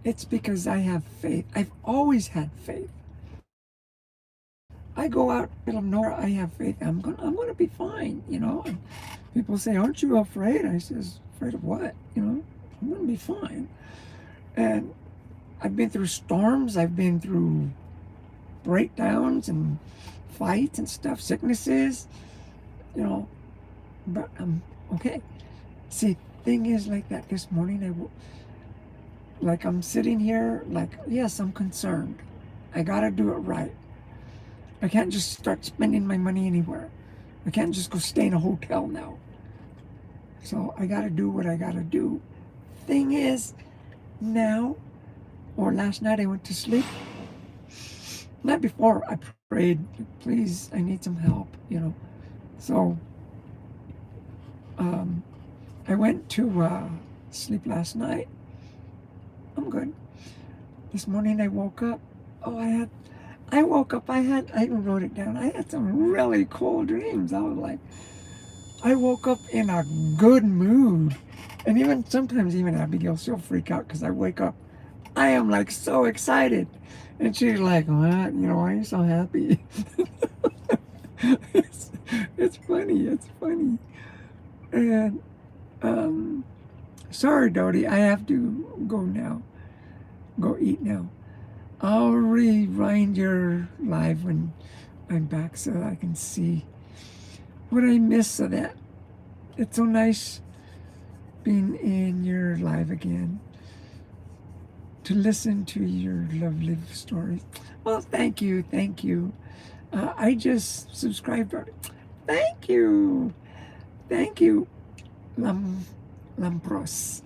It's because I have faith. I've always had faith. I go out in the middle of nowhere, I have faith. I'm gonna be fine, And people say, "Aren't you afraid?" I says, "Afraid of what?" I'm gonna be fine. And I've been through storms. I've been through breakdowns and fights and stuff, sicknesses, But I'm okay. See, thing is like that. This morning, I'm sitting here, yes, I'm concerned. I gotta do it right. I can't just start spending my money anywhere. I can't just go stay in a hotel now. So I gotta do what I gotta do. Thing is, now, or last night I went to sleep. Night before I prayed, please, I need some help, So I went to sleep last night. I'm good. This morning I woke up. I even wrote it down. I had some really cool dreams. I woke up in a good mood. And even sometimes Abigail, she'll freak out because I wake up. I am so excited. And she's like, "What? Why are you so happy?" It's funny. And, sorry, Dodi, I have to go now. Go eat now. I'll rewind your live when I'm back so I can see what I missed, so that it's so nice being in your live again, to listen to your lovely stories. Well, thank you. I just subscribed. Thank you. Lampros.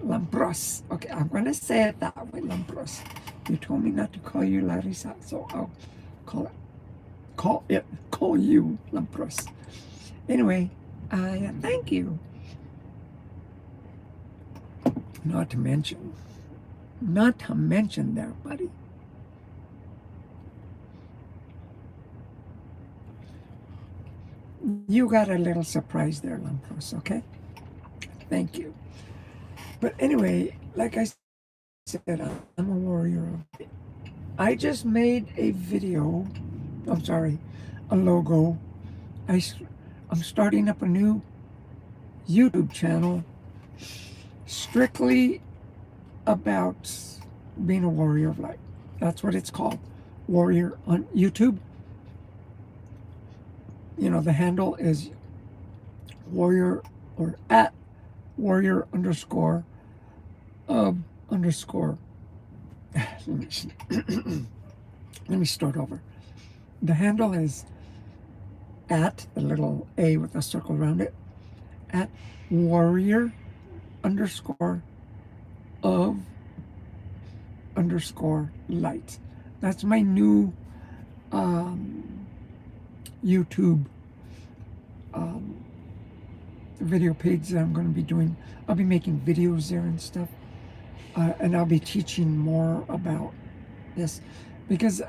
Okay, I'm gonna say it that way, Lampros. You told me not to call you Larissa, so I'll call you Lampros. Anyway, thank you. Not to mention there, buddy. You got a little surprise there, Lampros, okay? Thank you. But anyway, like I said, I'm a warrior. I just made a video, a logo. I'm starting up a new YouTube channel strictly about being a warrior of light. That's what it's called, Warrior on YouTube. The handle is warrior or at warrior underscore of underscore. Let me, let me start over. The handle is at the little A with a circle around it, at warrior underscore of underscore light. That's my new YouTube video page that I'm going to be doing. I'll be making videos there and stuff, and I'll be teaching more about this, because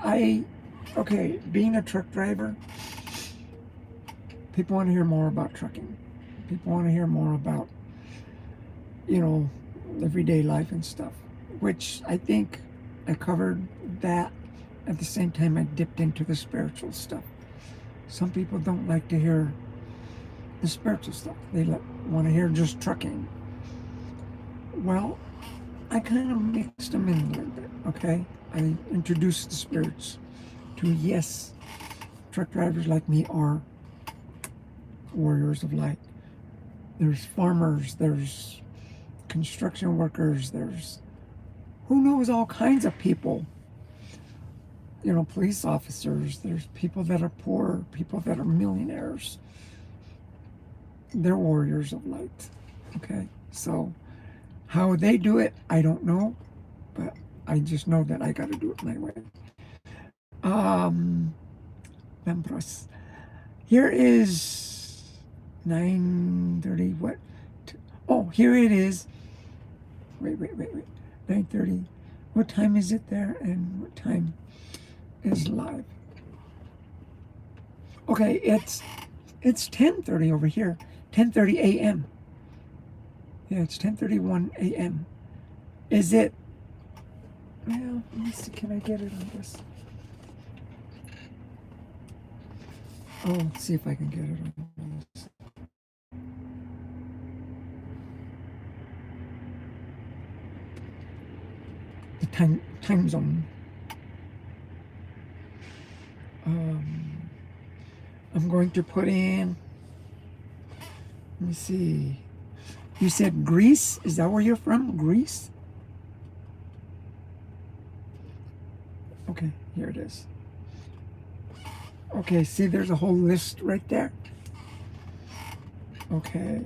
being a truck driver, people want to hear more about trucking. People want to hear more about, everyday life and stuff, which I think I covered that. At the same time, I dipped into the spiritual stuff. Some people don't like to hear the spiritual stuff. They want to hear just trucking. Well, I kind of mixed them in a little bit, okay? I introduced the spirits to, yes, truck drivers like me are warriors of light. There's farmers, there's construction workers, there's who knows, all kinds of people. Police officers, there's people that are poor, people that are millionaires. They're warriors of light, okay? So how they do it, I don't know, but I just know that I got to do it my way. Here is 9:30, what? Oh, here it is. Wait. 9:30. What time is it there, and what time is live? Okay, it's 10:30 over here. 10:30 a.m. Yeah, it's 10:31 a.m. Is it? Well, let me see. Can I get it on this? Oh, let's see if I can get it on this. The time zone. I'm going to put in. Let me see. You said Greece? Is that where you're from? Greece? Okay, here it is. Okay, see, there's a whole list right there. Okay.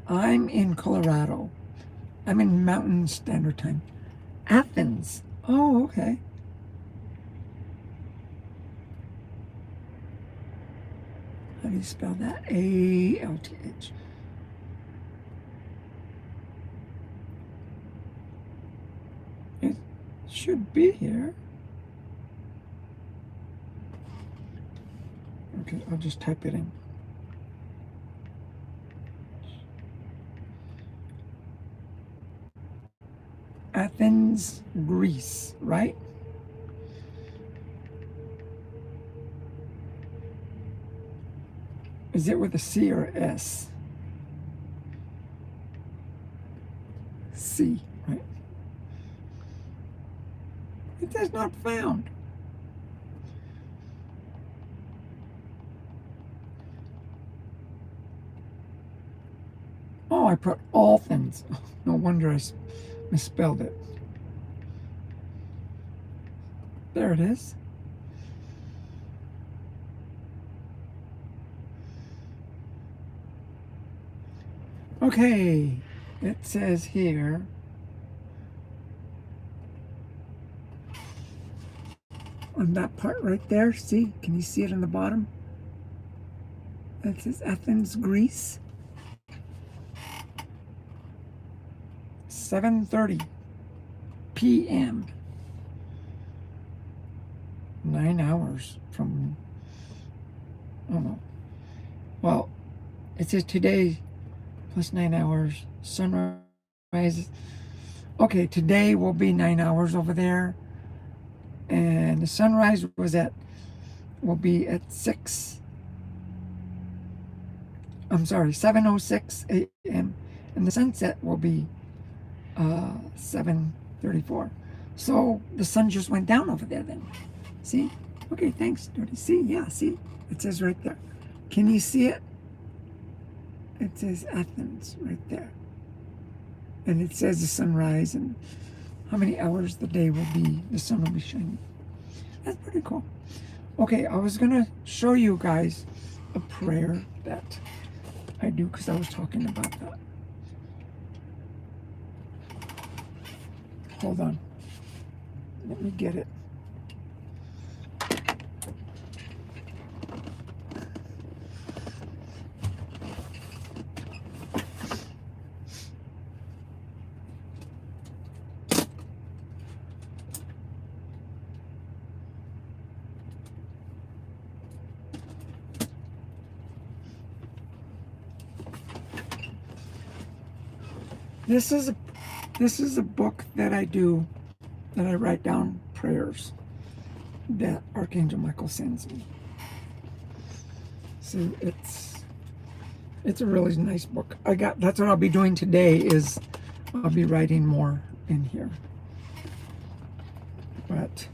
I'm in Colorado. I'm in Mountain Standard Time. Athens. Oh, okay. How do you spell that? A-L-T-H. It should be here. Okay, I'll just type it in. Athens, Greece, right? Is it with a C or S? C, right? It is not found. Oh, I put all things. No wonder I misspelled it. There it is. Okay, it says here, on that part right there, see, can you see it in the bottom? It says Athens, Greece. 7:30 p.m. 9 hours from, I don't know. Well, it says today plus 9 hours, sunrise. Okay, today will be 9 hours over there. And the sunrise will be at 7:06 a.m. And the sunset will be 7:34. So the sun just went down over there then. See? Okay, thanks, Dodi. See? Yeah, see? It says right there. Can you see it? It says Athens right there. And it says the sunrise and how many hours the day will be, the sun will be shining. That's pretty cool. Okay, I was going to show you guys a prayer that I do because I was talking about that. Hold on. Let me get it. This is a book that I do, that I write down prayers that Archangel Michael sends me. So it's a really nice book. That's what I'll be doing today, is I'll be writing more in here. But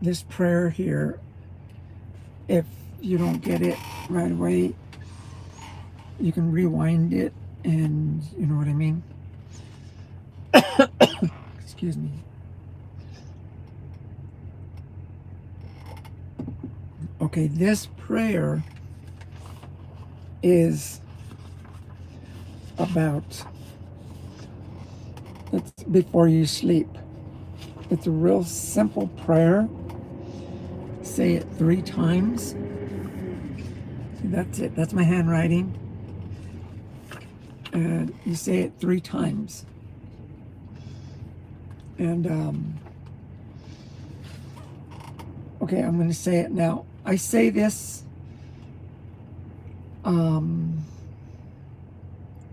this prayer here, if you don't get it right away, you can rewind it, and you know what I mean. Excuse me. Okay, this prayer is about, it's before you sleep. It's a real simple prayer. Say it 3 times. See, that's it. That's my handwriting. And you say it 3 times. And, okay, I'm going to say it now. I say this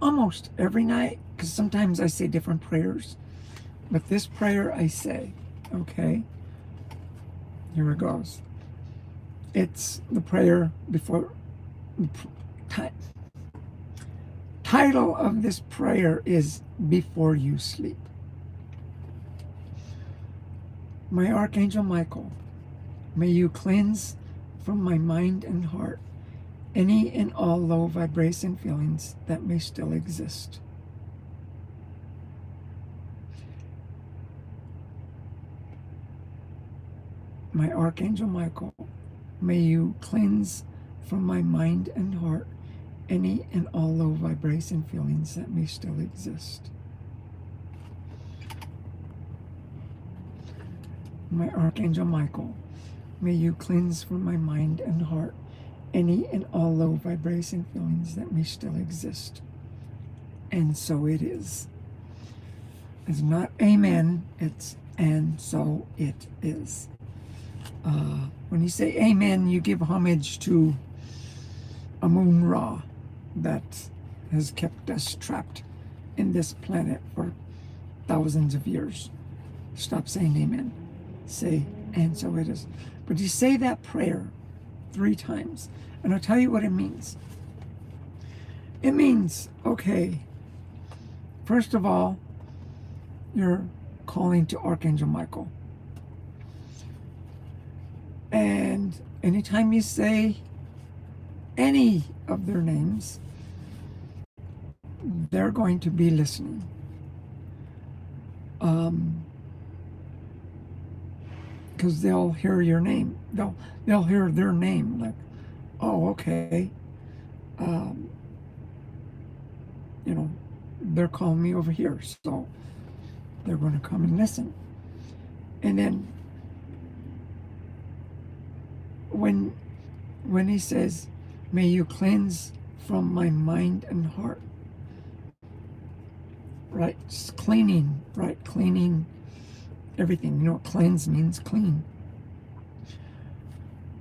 almost every night, because sometimes I say different prayers. But this prayer I say, okay? Here it goes. It's the prayer before... Title of this prayer is Before You Sleep. My Archangel Michael, may you cleanse from my mind and heart any and all low vibration feelings that may still exist. My Archangel Michael, may you cleanse from my mind and heart any and all low vibration feelings that may still exist. My Archangel Michael, may you cleanse from my mind and heart any and all low vibration feelings that may still exist. And so it is. It's not amen, it's and so it is. When you say amen, you give homage to Amun Ra that has kept us trapped in this planet for thousands of years. Stop saying amen. Say, and so it is. But you say that prayer 3 times, and I'll tell you what it means. It means, okay, first of all, you're calling to Archangel Michael. And anytime you say any of their names, they're going to be listening. Because they'll hear your name. They'll hear their name, like, oh, okay. You know, they're calling me over here, so they're going to come and listen. And then when he says, may you cleanse from my mind and heart, right? Just cleaning, right? Cleaning everything. You know what cleanse means? Clean.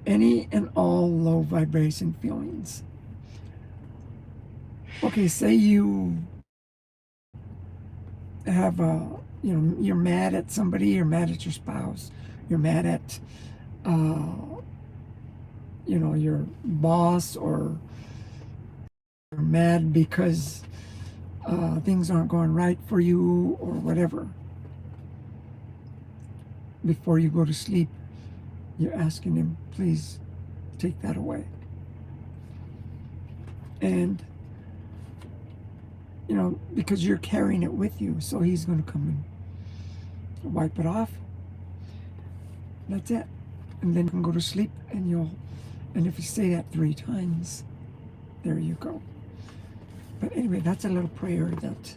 Any and all low vibration feelings. Okay, say you have you know, you're mad at somebody, you're mad at your spouse, you're mad at, you know, your boss, or you're mad because things aren't going right for you, or whatever. Before you go to sleep, you're asking him, please take that away. And, you know, because you're carrying it with you, so he's going to come and wipe it off. That's it. And then you can go to sleep, and if you say that 3 times, there you go. But anyway, that's a little prayer that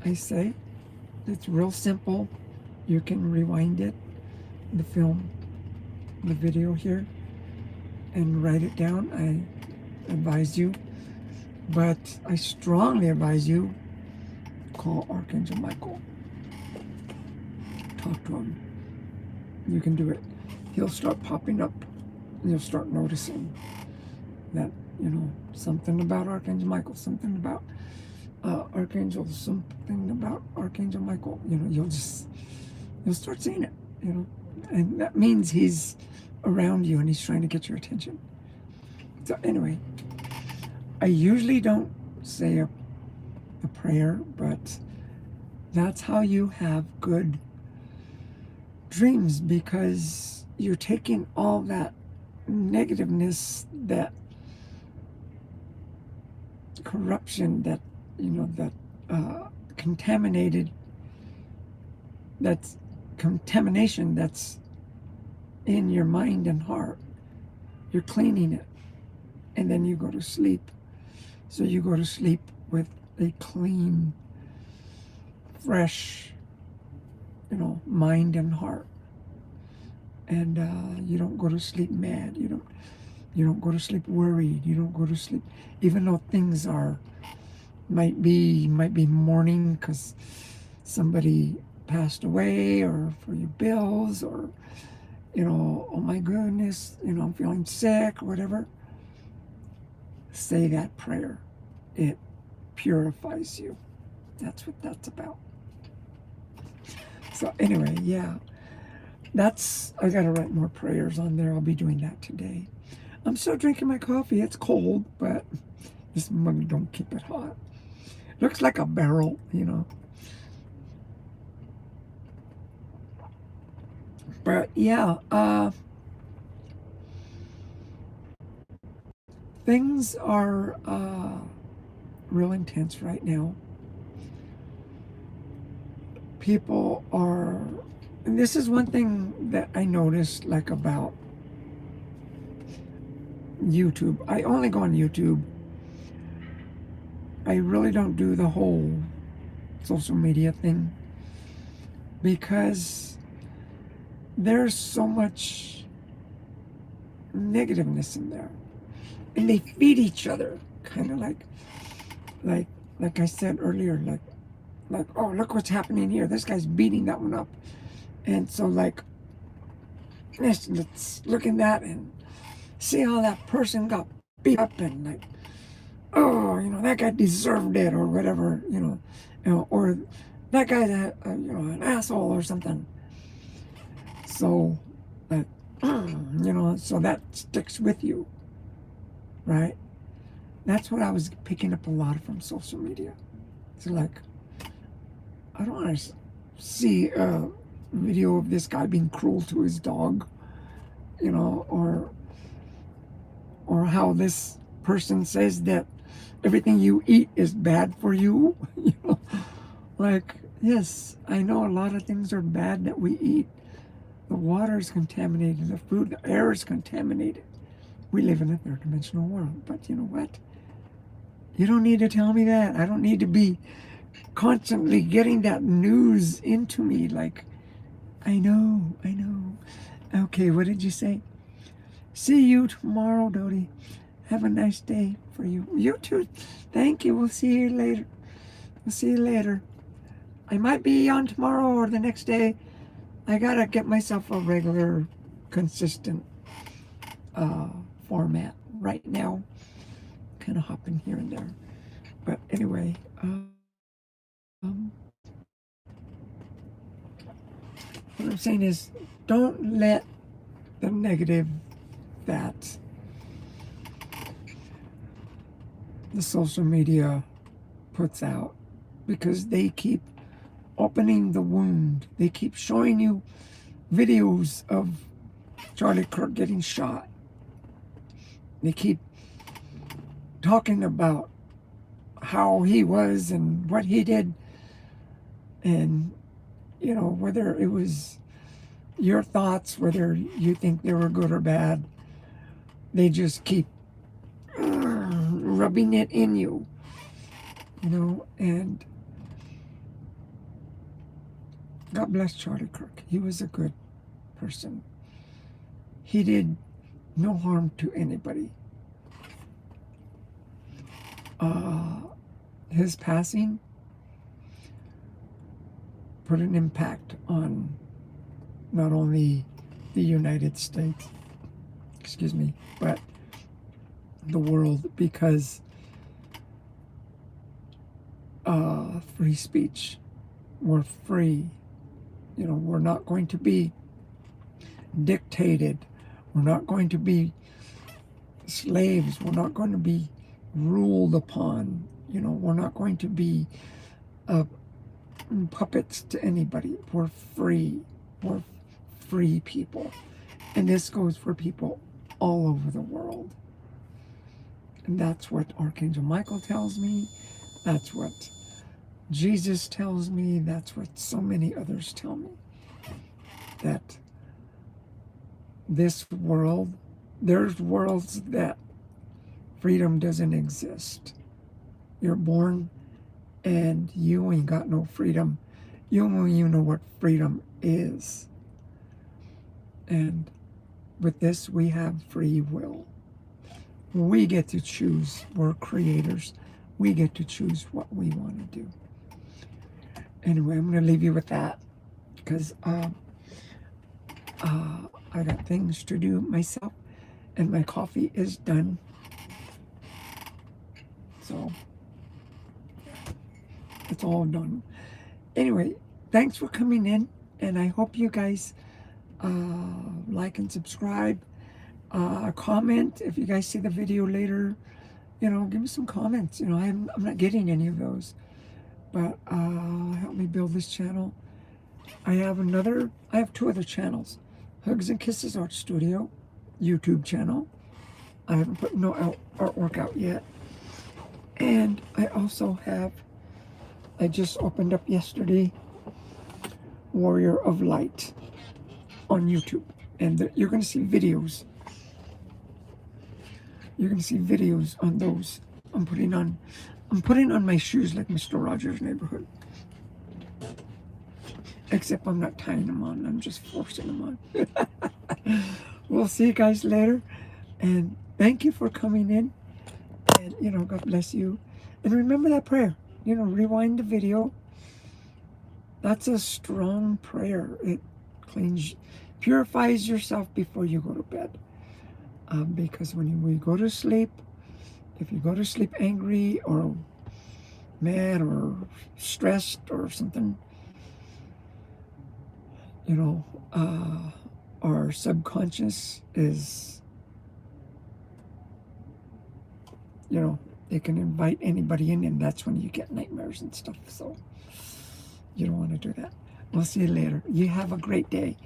I say. It's real simple. You can rewind it, the film, the video here, and write it down. I advise you. But I strongly advise you, call Archangel Michael. Talk to him. You can do it. He'll start popping up, and you'll start noticing that, you know, something about Archangel Michael, something about Archangel, something about Archangel Michael. You know, you'll start seeing it, you know. And that means he's around you and he's trying to get your attention. So anyway, I usually don't say a prayer, but that's how you have good dreams, because you're taking all that negativeness, that corruption, that, you know, that contamination that's in your mind and heart. You're cleaning it, and then you go to sleep. So you go to sleep with a clean, fresh, you know, mind and heart. And you don't go to sleep mad. You don't go to sleep worried. You don't go to sleep, even though things might be mourning because somebody passed away, or for your bills, or, you know, oh my goodness, you know, I'm feeling sick, or whatever. Say that prayer. It purifies you. That's what that's about. So anyway, yeah, I gotta write more prayers on there. I'll be doing that today. I'm still drinking my coffee. It's cold, but this mug don't keep it hot. Looks like a barrel, you know. But yeah, things are real intense right now. People are, and this is one thing that I noticed, like, about YouTube. I only go on YouTube. I really don't do the whole social media thing, because there's so much negativeness in there, and they feed each other, kind of like I said earlier, like, oh, look what's happening here. This guy's beating that one up. And so, like, let's look at that and see how that person got beat up, and, like, oh, you know, that guy deserved it, or whatever, you know, or that guy's you know, an asshole or something. So, like, you know, so that sticks with you, right? That's what I was picking up a lot from social media. It's like, I don't want to see a video of this guy being cruel to his dog, you know, or how this person says that everything you eat is bad for you. You know, like, yes, I know a lot of things are bad that we eat. The water is contaminated, the food, the air is contaminated. We live in a third-dimensional world, but you know what? You don't need to tell me that. I don't need to be constantly getting that news into me. Like, I know. Okay, what did you say? See you tomorrow, Dodi. Have a nice day for you. You too. Thank you. We'll see you later. I might be on tomorrow or the next day. I gotta get myself a regular, consistent format. Right now, kind of hopping here and there. But anyway, what I'm saying is, don't let the negative that the social media puts out, because they keep opening the wound. They keep showing you videos of Charlie Kirk getting shot. They keep talking about how he was and what he did, and you know, whether it was your thoughts, whether you think they were good or bad, they just keep rubbing it in you, you know. And God bless Charlie Kirk. He was a good person. He did no harm to anybody. His passing put an impact on not only the United States, excuse me, but the world, because free speech, we're free. You know, we're not going to be dictated. We're not going to be slaves. We're not going to be ruled upon. You know, we're not going to be puppets to anybody. We're free. We're free people. And this goes for people all over the world. And that's what Archangel Michael tells me. That's what Jesus tells me. That's what so many others tell me. That this world, there's worlds that freedom doesn't exist. You're born and you ain't got no freedom. You don't even know what freedom is. And with this, we have free will. We get to choose. We're creators. We get to choose what we want to do. Anyway, I'm going to leave you with that, because I got things to do myself, and my coffee is done. So it's all done. Anyway, thanks for coming in, and I hope you guys like and subscribe. Comment if you guys see the video later. You know, give me some comments. You know, I'm not getting any of those, but help me build this channel. I have two other channels. Hugs and Kisses Art Studio YouTube channel. I haven't put no artwork out yet. And I also have, I just opened up yesterday, Warrior of Light on YouTube. And you're going to see videos. You're going to see videos on those. I'm putting on my shoes like Mr. Rogers' Neighborhood. Except I'm not tying them on. I'm just forcing them on. We'll see you guys later. And thank you for coming in. And, you know, God bless you. And remember that prayer. You know, rewind the video. That's a strong prayer. It purifies yourself before you go to bed. Because when we go to sleep, if you go to sleep angry or mad or stressed or something, you know, our subconscious is, you know, it can invite anybody in, and that's when you get nightmares and stuff. So you don't want to do that. We'll see you later. You have a great day,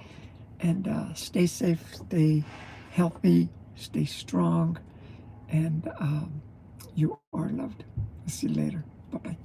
and stay safe, stay healthy, stay strong, and you are loved. See you later. Bye-bye.